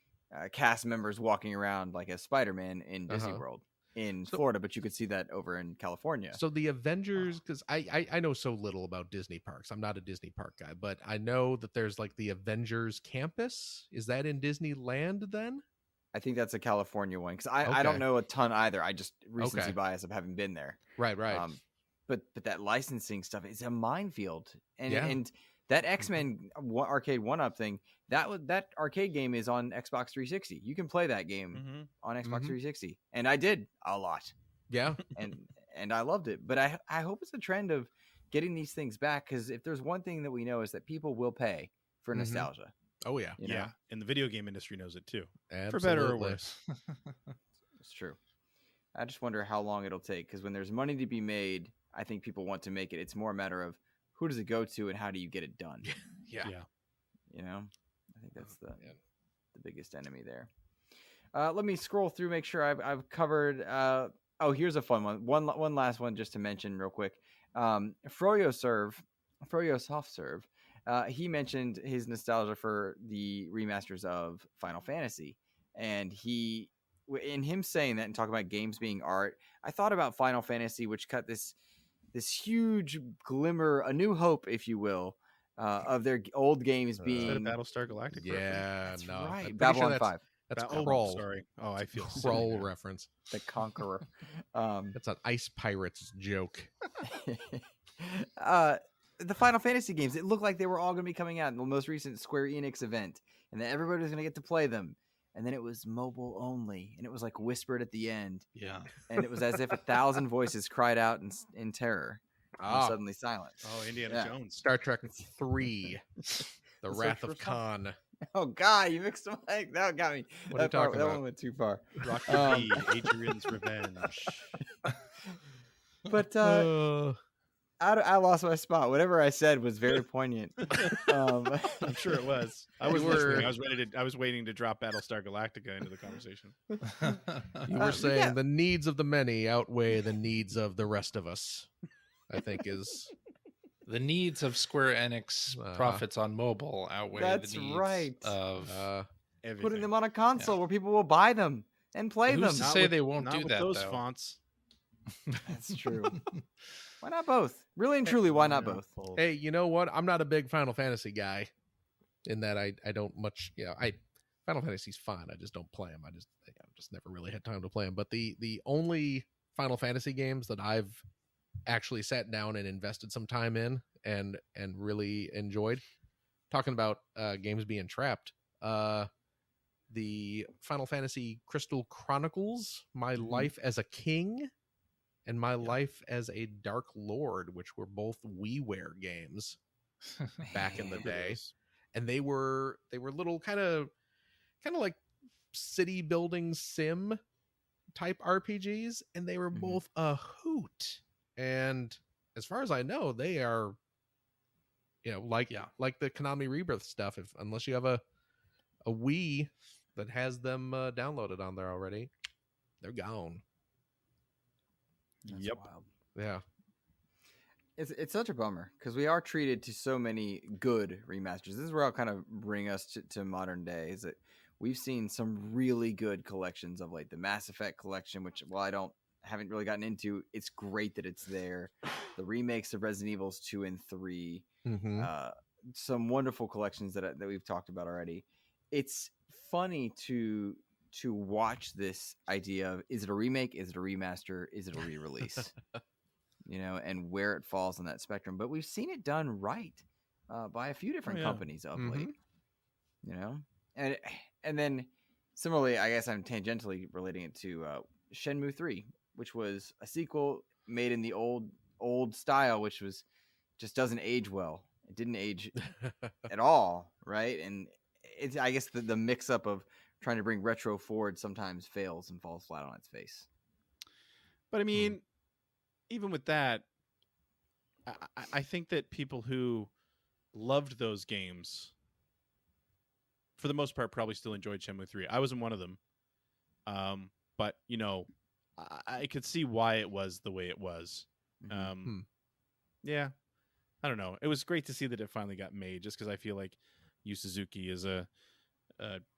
cast members walking around like as Spider-Man in Disney Uh-huh. World in So- Florida, but you could see that over in California. So the Avengers, because I know so little about Disney parks. I'm not a Disney park guy, but I know that there's like the Avengers campus. Is that in Disneyland then? I think that's a California one because I Okay. don't know a ton either. I just recency Okay. bias of having been there. Right. But that licensing stuff is a minefield, and Yeah. and that X-Men arcade 1-Up thing that arcade game is on Xbox 360. You can play that game on Xbox Mhm. 360, and I did a lot, Yeah. and I loved it. But I hope it's a trend of getting these things back because if there's one thing that we know is that people will pay for Mhm. nostalgia. Oh yeah. You know? Yeah. And the video game industry knows it too. Absolutely. For better or worse. It's true. I just wonder how long it'll take because when there's money to be made, I think people want to make it. It's more a matter of who does it go to and how do you get it done. Yeah. Yeah. You know, I think that's the Yeah. biggest enemy there. Let me scroll through, make sure I've covered. Here's a fun one. One last one just to mention real quick. Froyo Soft Serve. He mentioned his nostalgia for the remasters of Final Fantasy, and in him saying that and talking about games being art, I thought about Final Fantasy, which cut this huge glimmer, a new hope, if you will, of their old games Is that a being. Battlestar Galactica? Yeah. That's no. right, I'm pretty Babylon sure 5, That's Oh, Kroll. sorry. Oh, I feel silly Kroll now. reference. the Conqueror. That's an Ice Pirates joke. The Final Fantasy games, it looked like they were all going to be coming out in the most recent Square Enix event, and that everybody was going to get to play them. And then it was mobile only, and it was like whispered at the end, Yeah. and it was as if 1,000 voices cried out in terror. and suddenly silence. Oh, Indiana Yeah. Jones. Star Trek 3, The The Wrath Search of for Spock. Khan. Oh God, you mixed them. That got me. What are you talking that about? one went too far. Rocky Um, V, Adrian's Revenge. But Uh, I lost my spot. Whatever I said was very poignant. I'm sure it was. I You was were- listening. I was waiting to drop Battlestar Galactica into the conversation. You were saying yeah. the needs of the many outweigh the needs of the rest of us, I think is. The needs of Square Enix profits on mobile outweigh That's the needs right. of. Everything. Putting them on a console where people will buy them and play Who's them. to say they won't not do with that, those though? fonts. That's true. Why not both? Really and truly, why not both? Hey, you know what? I'm not a big Final Fantasy guy. In that I don't much. Final Fantasy's fine. I just don't play them. I just never really had time to play them. But the only Final Fantasy games that I've actually sat down and invested some time in and really enjoyed, talking about games being trapped, the Final Fantasy Crystal Chronicles, My Life as a King, and My Life as a Dark Lord, which were both WiiWare games back in the day. And they were little kind of like city building sim type RPGs, and they were both a hoot. And as far as I know, they are, like the Konami Rebirth stuff. Unless you have a Wii that has them downloaded on there already, they're gone. That's Yep. wild. Yeah. It's such a bummer because we are treated to so many good remasters. This is where I'll kind of bring us to modern day. Is that we've seen some really good collections of like the Mass Effect collection, which while I haven't really gotten into, it's great that it's there. The remakes of Resident Evils 2 and 3, Mm-hmm. some wonderful collections that we've talked about already. It's funny to watch this idea of, is it a remake? Is it a remaster? Is it a re-release? And where it falls on that spectrum. But we've seen it done right by a few different companies of late. And then similarly, I guess I'm tangentially relating it to Shenmue 3, which was a sequel made in the old style, which just doesn't age well. It didn't age at all, right? And it's, I guess, the mix up of trying to bring retro forward sometimes fails and falls flat on its face. But I mean, even with that, I think that people who loved those games, for the most part, probably still enjoyed Shenmue 3. I wasn't one of them. But, I could see why it was the way it was. Yeah. I don't know. It was great to see that it finally got made, just because I feel like Yu Suzuki is a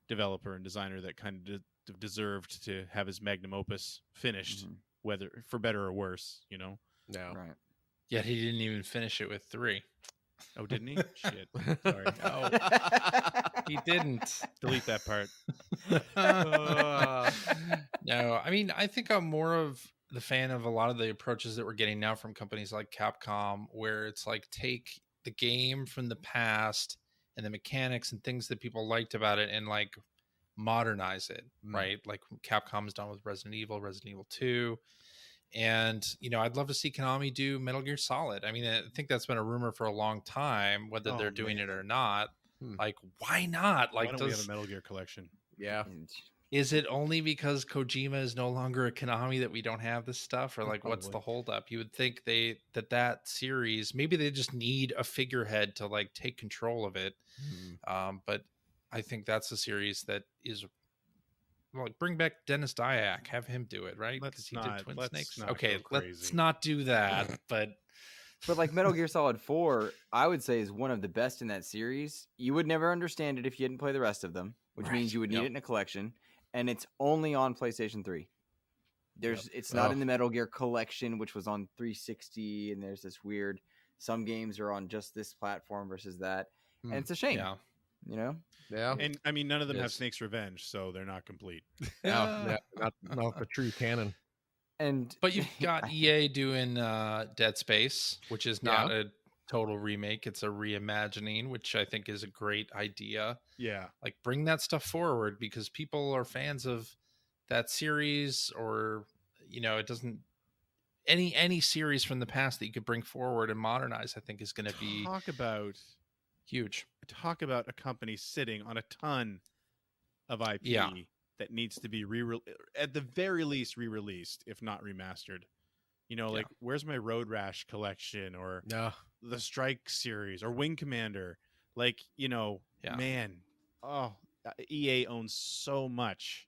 developer and designer that kind of deserved to have his magnum opus finished, whether for better or worse, No. Right. Yet he didn't even finish it with 3. Oh, didn't he? Shit. Sorry. No, he didn't. Delete that part. No, I mean, I think I'm more of the fan of a lot of the approaches that we're getting now from companies like Capcom, where it's like, take the game from the past and the mechanics and things that people liked about it and like modernize it, right? Like Capcom's done with Resident Evil 2. And, I'd love to see Konami do Metal Gear Solid. I mean, I think that's been a rumor for a long time, whether they're doing it or not. Like, why not? Like, why don't we have a Metal Gear collection? Yeah. Is it only because Kojima is no longer a Konami that we don't have this stuff? Or like, what's the holdup? You would think that series, maybe they just need a figurehead to like take control of it. But I think that's a series that is, like, bring back Dennis Dyack, have him do it, right? Because he did Twin Snakes. Okay, let's not do that. But like Metal Gear Solid 4, I would say is one of the best in that series. You would never understand it if you didn't play the rest of them, which means you would need it in a collection. And it's only on PlayStation 3. It's not in the Metal Gear collection, which was on 360. And there's this weird, some games are on just this platform versus that. And it's a shame. Yeah. And I mean, none of them have Snake's Revenge, so they're not complete. Not the true canon. But you've got EA doing Dead Space, which is not a total remake. It's a reimagining, which I think is a great idea. Yeah. Like, bring that stuff forward because people are fans of that series, or, it doesn't, any series from the past that you could bring forward and modernize, I think is going to be Talk about huge. a company sitting on a ton of IP Yeah. that needs to be at the very least re-released, if not remastered. You know, like where's my Road Rash collection or No. the Strike series or Wing Commander? Like, you know, Yeah. man, EA owns so much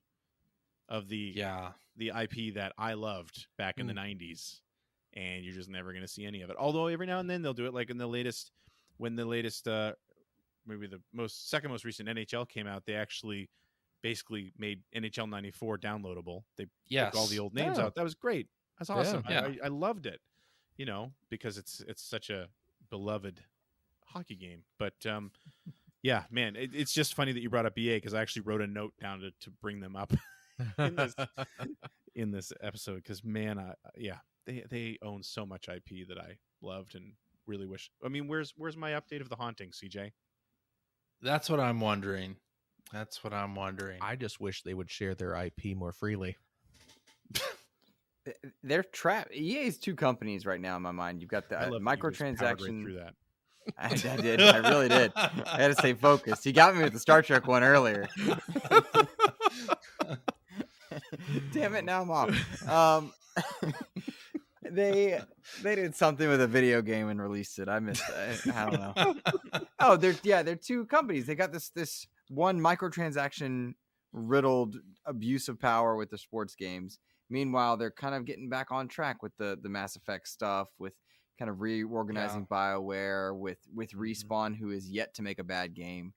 of the IP that I loved back in the 90s, and you're just never going to see any of it. Although every now and then they'll do it, like in the latest maybe the second most recent NHL came out, they actually basically made NHL 94 downloadable. They took all the old names out. That was great. That's awesome. Yeah. I loved it, you know, because it's such a beloved hockey game. But yeah, man, it's just funny that you brought up EA, because I actually wrote a note down to bring them up in this episode, because man, they own so much IP that I loved and really wish. I mean, where's my update of The Haunting, CJ? That's what I'm wondering. I just wish they would share their IP more freely. They're trapped. EA's two companies right now in my mind. You've got the microtransaction. Through that. I did. I really did. I had to stay focused. You got me with the Star Trek one earlier. Damn it! Now I'm off. They did something with a video game and released it. I missed it. I don't know. Oh, they're two companies. They got this one microtransaction riddled abuse of power with the sports games. Meanwhile, they're kind of getting back on track with the Mass Effect stuff, with kind of reorganizing BioWare, with Respawn, who is yet to make a bad game.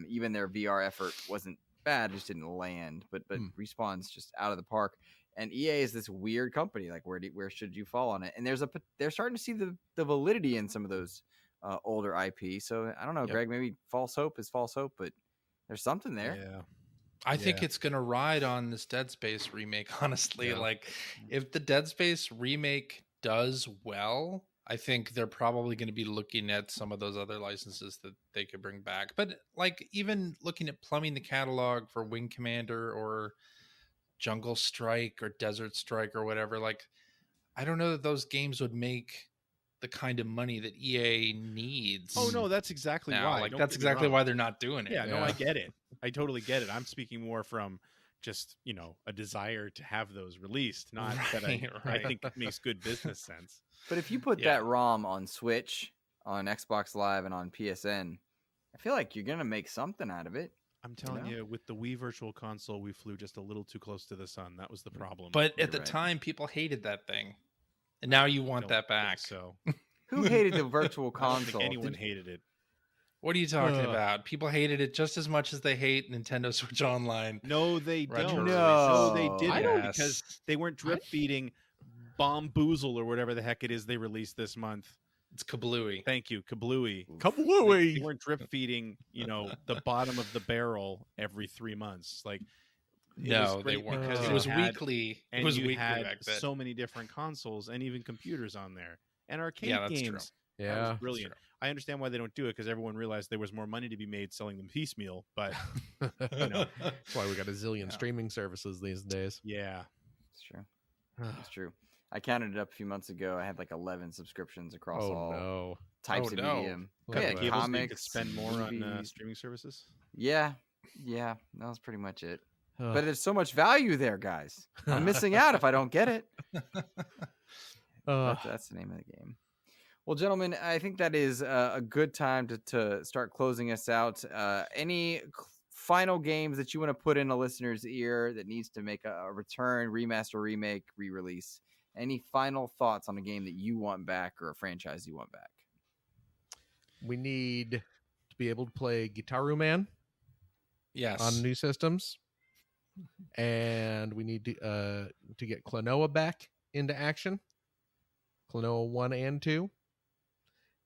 Even their VR effort wasn't bad, just didn't land. But Respawn's just out of the park. And EA is this weird company. Like, where should you fall on it? And they're starting to see the validity in some of those older IP. So I don't know, Greg. Maybe false hope is false hope, but there's something there. Yeah. I think it's going to ride on this Dead Space remake, honestly. Like, if the Dead Space remake does well, I think they're probably going to be looking at some of those other licenses that they could bring back. But, like, even looking at plumbing the catalog for Wing Commander or Jungle Strike or Desert Strike or whatever, like, I don't know that those games would make the kind of money that EA needs. Oh no, that's exactly why. Like, that's exactly why they're not doing it. Yeah, no, I get it. I totally get it. I'm speaking more from just, you know, a desire to have those released, not that I think it makes good business sense. But if you put that ROM on Switch, on Xbox Live, and on PSN, I feel like you're gonna make something out of it. I'm telling you, with the Wii Virtual Console, we flew just a little too close to the sun. That was the problem. But at the time, people hated that thing. And now you want that back. So who hated the Virtual Console? I don't think anyone hated it. What are you talking about? People hated it just as much as they hate Nintendo Switch Online. No, they don't. No, they didn't, because they weren't drip feeding Bomboozle or whatever the heck it is they released this month. It's Kablooey. Thank you, Kablooey. Kablooey. They weren't drip feeding, you know, the bottom of the barrel every 3 months. Like, no, they weren't. Because it was weekly. And it was you weekly had back then. so many different consoles and even computers on there and arcade that's games. True. Yeah, that was brilliant. I understand why they don't do it, because everyone realized there was more money to be made selling them piecemeal. But you know, that's why we got a zillion streaming services these days. Yeah, it's true. It's true. I counted it up a few months ago. I had like 11 subscriptions across all types of medium. Yeah, comics, you could spend more on streaming services. Yeah, that was pretty much it. But there's so much value there, guys. I'm missing out if I don't get it. That's the name of the game. Well, gentlemen, I think that is a good time to start closing us out. Any final games that you want to put in a listener's ear that needs to make a return, remaster, remake, re-release? Any final thoughts on a game that you want back or a franchise you want back? We need to be able to play Guitar Man. Yes. On new systems. And we need to get Klonoa back into action. Klonoa 1 and 2.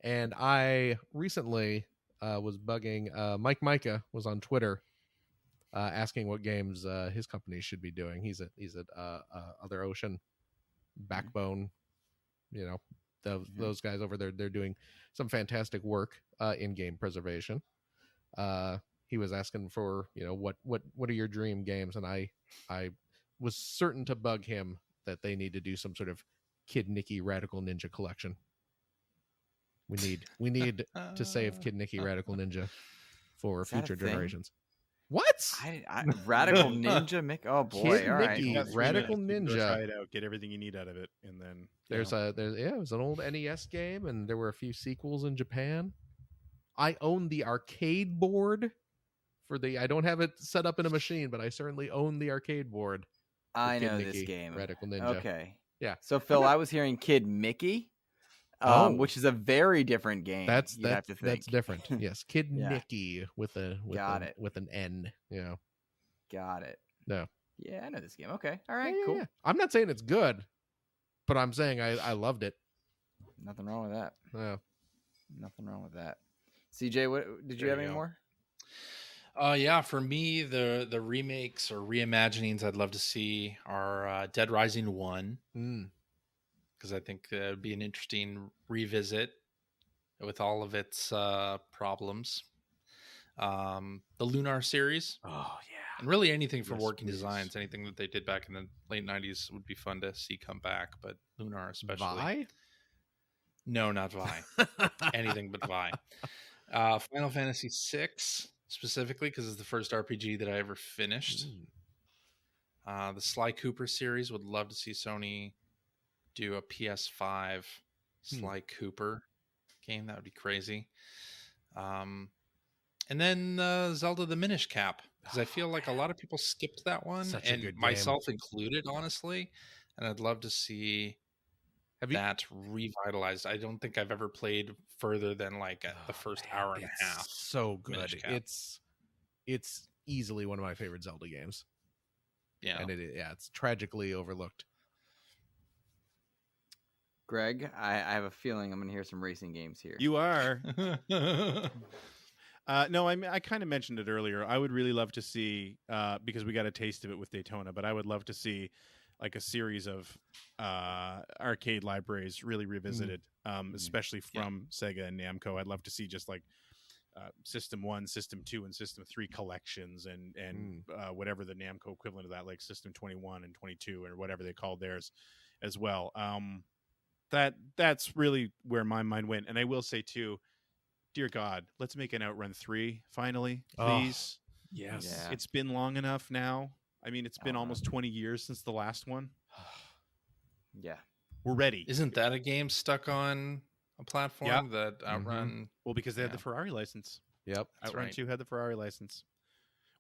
And I recently was bugging Mike Micah was on Twitter asking what games his company should be doing. He's at Other Ocean, Backbone, you know, those guys over there. They're doing some fantastic work in game preservation. He was asking for, you know, what are your dream games, and I was certain to bug him that they need to do some sort of Kid Nicky Radical Ninja collection. We need to save Kid Nicky Radical Ninja for Is that a future thing? generations. What? Radical Ninja Mick. Oh boy! Kid All right. Nicky. You got 3 Radical minutes. You can go Ninja. try it out. Get everything you need out of it, and then It was an old NES game, and there were a few sequels in Japan. I own the arcade board for the. I don't have it set up in a machine, but I certainly own the arcade board. for I Kid know Nicky, this game. Radical Ninja. Okay. Yeah. So Phil, I was hearing Kid Mickey, which is a very different game. That's you'd have to think. that's different. Yes, Kid Yeah. Nicky with an N. Yeah. Got it. No. Yeah, I know this game. Okay. All right. Yeah, Cool. yeah. I'm not saying it's good, but I'm saying I loved it. Nothing wrong with that. Yeah. Nothing wrong with that. CJ, what did you There have you any go. more? Yeah, for me, the remakes or reimaginings I'd love to see are Dead Rising 1, Mm. because I think it would be an interesting revisit with all of its problems. The Lunar series, Oh and really anything from Yes, Working please. Designs, anything that they did back in the late 90s would be fun to see come back, but Lunar especially. Vi? No, not Vi. Anything but Vi. Final Fantasy VI, specifically, because it's the first RPG that I ever finished. Mm. The Sly Cooper series, would love to see Sony do a PS5 Sly Cooper game. That would be crazy. And then Zelda the Minish Cap, because I feel like a lot of people skipped that one, Such a and good game. myself included, honestly. And I'd love to see Have you? that revitalized. I don't think I've ever played further than like the first hour and a It's half. So Minish good. Cap. It's easily one of my favorite Zelda games, Yeah. and it's tragically overlooked. Greg, I have a feeling I'm going to hear some racing games here. you are. No, I kind of mentioned it earlier. I would really love to see, because we got a taste of it with Daytona, but I would love to see like a series of arcade libraries really revisited, especially from Sega and Namco. I'd love to see just like System 1, System 2, and System 3 collections, and whatever the Namco equivalent of that, like System 21 and 22 or whatever they called theirs as well. That's really where my mind went. And I will say too, dear God, let's make an Outrun 3 finally, please. Yes. Yeah. It's been long enough now. I mean, it's been almost 20 years since the last one. Yeah. We're ready. Isn't that a game stuck on a platform that Outrun? Well, because they had Yeah. the Ferrari license. Yep. That's Outrun right. 2 had the Ferrari license,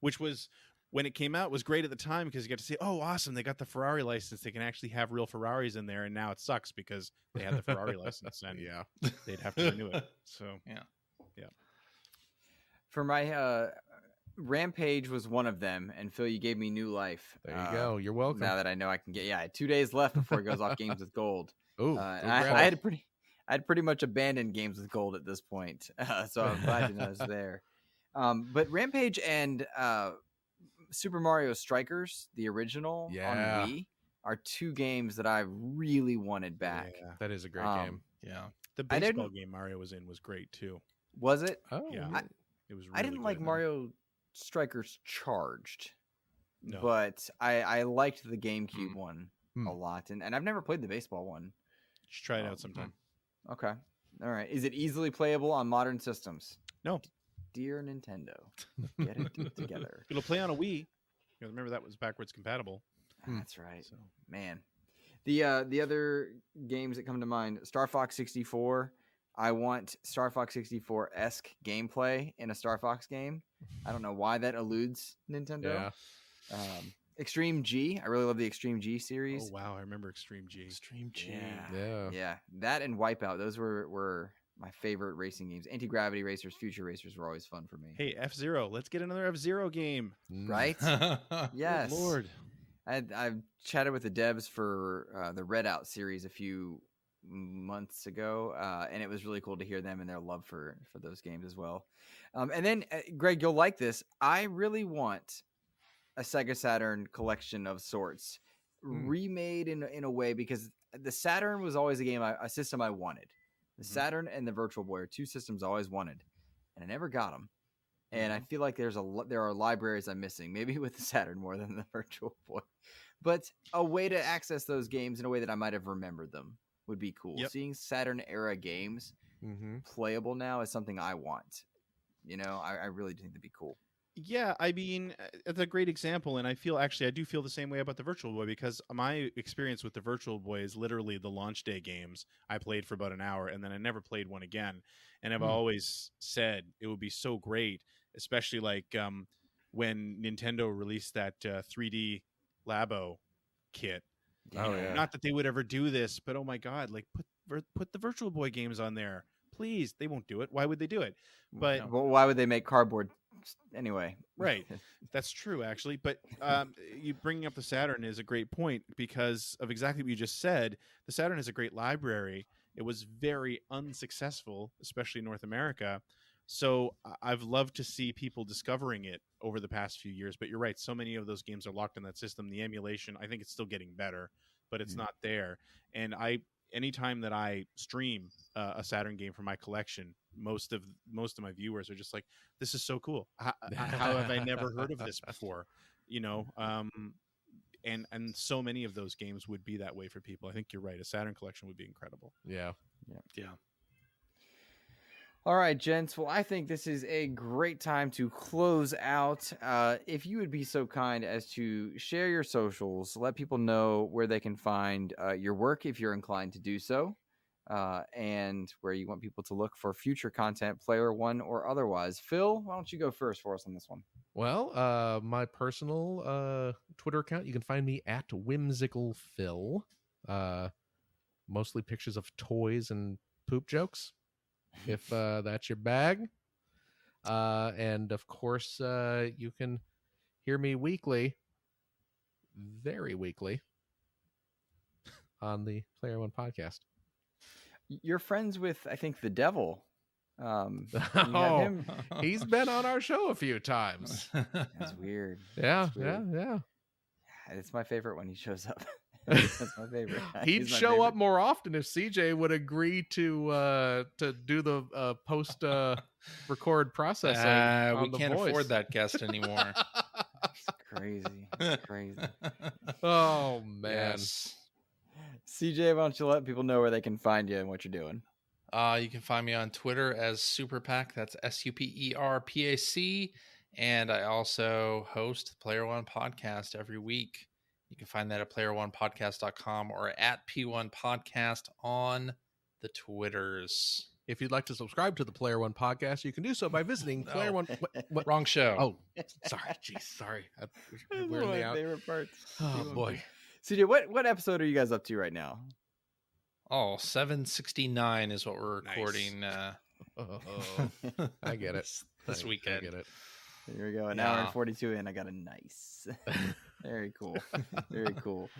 which was, when it came out, was great at the time because you got to say, oh, awesome, they got the Ferrari license. They can actually have real Ferraris in there. And now it sucks because they had the Ferrari license and Yeah. they'd have to renew it. So, For my Rampage was one of them, and Phil, you gave me new life. There you go. You're welcome. Now that I know I can get, I had 2 days left before it goes off Games with Gold. Ooh, And I had pretty much abandoned Games with Gold at this point, so I'm glad to know it's there. But Rampage and Super Mario Strikers, the original Yeah. on Wii, are 2 games that I really wanted back. yeah. that is a great Um, game. Yeah. The I baseball didn't- game Mario was in was great too. Was it? Oh, yeah. really? It was. Really I didn't like good. Mario Strikers Charged, No. but I liked the GameCube one Hmm. a lot, and I've never played the baseball one. Just try it um, out sometime. Okay, all right. Is it easily playable on modern systems? No. Dear Nintendo, get it together. It'll play on a Wii. Because remember that was backwards compatible. That's right, So man. The other games that come to mind: Star Fox 64. I want Star Fox 64-esque gameplay in a Star Fox game. I don't know why that eludes Nintendo. Yeah. Extreme G. I really love the Extreme G series. oh wow, I remember Extreme G. Extreme G. Yeah. Yeah, that and Wipeout. Those were my favorite racing games. Anti-Gravity Racers, Future Racers were always fun for me. Hey, F-Zero. Let's get another F-Zero game. Mm. Right? Yes. Good Lord. I've chatted with the devs for the Redout series a few months ago, and it was really cool to hear them and their love for those games as well. And then, Greg, you'll like this. I really want a Sega Saturn collection of sorts remade in a way, because the Saturn was always a system I wanted. The Saturn and the Virtual Boy are 2 systems I always wanted, and I never got them. And I feel like there are libraries I'm missing, maybe with the Saturn more than the Virtual Boy. But a way to access those games in a way that I might have remembered them would be cool. Yep. Seeing Saturn era games playable now is something I want. I really do think that'd be cool. Yeah, I mean, it's a great example, and I do feel the same way about the Virtual Boy, because my experience with the Virtual Boy is literally the launch day games. I played for about an hour, and then I never played one again. And I've always said it would be so great, especially like when Nintendo released that 3D Labo kit. Oh, yeah. Not that they would ever do this, but oh my god, like put the Virtual Boy games on there, please. They won't do it. Why would they do it? But Well, why would they make cardboard anyway? Right. That's true, actually. But you bringing up the Saturn is a great point because of exactly what you just said. The Saturn has a great library. It was very unsuccessful, especially in North America. So I've loved to see people discovering it over the past few years. But you're right. So many of those games are locked in that system. The emulation, I think it's still getting better, but it's not there. And anytime that I stream a Saturn game from my collection, most of my viewers are just like, "This is so cool! How have I never heard of this before?" And so many of those games would be that way for people. I think you're right. A Saturn collection would be incredible. Yeah. All right, gents. Well, I think this is a great time to close out. If you would be so kind as to share your socials, let people know where they can find your work if you're inclined to do so, and where you want people to look for future content, Player One or otherwise. Phil, why don't you go first for us on this one? Well, my personal Twitter account, you can find me at Whimsical Phil. Mostly pictures of toys and poop jokes, if that's your bag. And of course, you can hear me very weekly, on the Player One podcast. You're friends with, I think, the devil. He's been on our show a few times. That's weird. Yeah, That's weird. yeah. It's my favorite when he shows up. That's my favorite. He'd show up more often if CJ would agree to do the post record processing. We can't afford that guest anymore. Crazy. Oh man. Yes. CJ, why don't you let people know where they can find you and what you're doing? You can find me on Twitter as SuperPac. That's SUPERPAC. And I also host the Player One podcast every week. You can find that at player1podcast.com or at P1 Podcast on the Twitters. If you'd like to subscribe to the Player One podcast, you can do so by visiting Player One. What? Wrong show. Oh, sorry. We're in the out. Favorite parts. Oh boy. CJ, what episode are you guys up to right now? 769 is what we're recording. I get it. This weekend. I get it. Here we go. An hour and 42 in. I got a nice. Very cool. Very cool.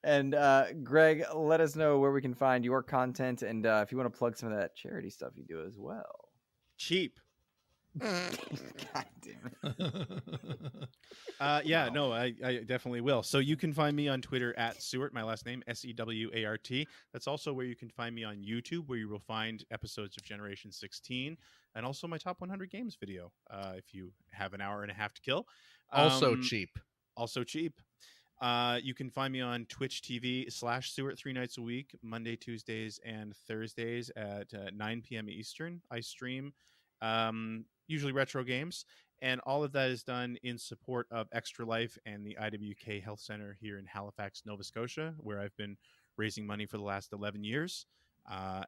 And Greg, let us know where we can find your content, and if you want to plug some of that charity stuff you do as well. Cheap. God damn it. I definitely will. So you can find me on Twitter at Sewart, my last name, Sewart. That's also where you can find me on YouTube, where you will find episodes of Generation 16 and also my top 100 games video, if you have an hour and a half to kill. Also cheap. You can find me on Twitch TV /Sewart 3 nights a week, Monday, Tuesdays, and Thursdays at 9 p.m. Eastern. I stream usually retro games, and all of that is done in support of Extra Life and the IWK Health Center here in Halifax, Nova Scotia, where I've been raising money for the last 11 years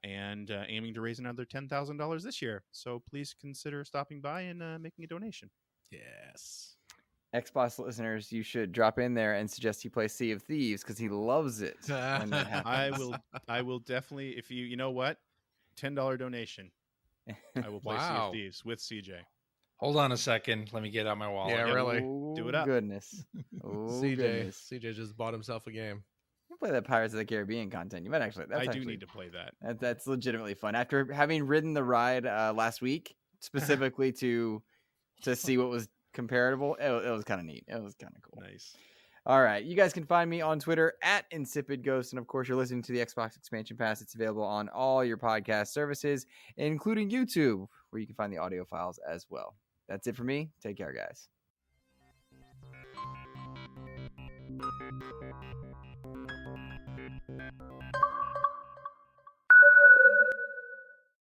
and aiming to raise another $10,000 this year. So please consider stopping by and making a donation. Yes. Xbox listeners, you should drop in there and suggest he play Sea of Thieves because he loves it. I will definitely, if you know what, $10 donation. I will play Sea of Thieves with CJ. Hold on a second. Let me get out my wallet. Yeah, really. Do it up. Goodness. CJ just bought himself a game. You play that Pirates of the Caribbean content. You might actually. I do need to play that. That's legitimately fun. After having ridden the ride last week, specifically to see what was comparable, it was kind of neat. It was kind of cool. Nice. All right. You guys can find me on Twitter at InsipidGhost. And of course, you're listening to the Xbox Expansion Pass. It's available on all your podcast services, including YouTube, where you can find the audio files as well. That's it for me. Take care, guys.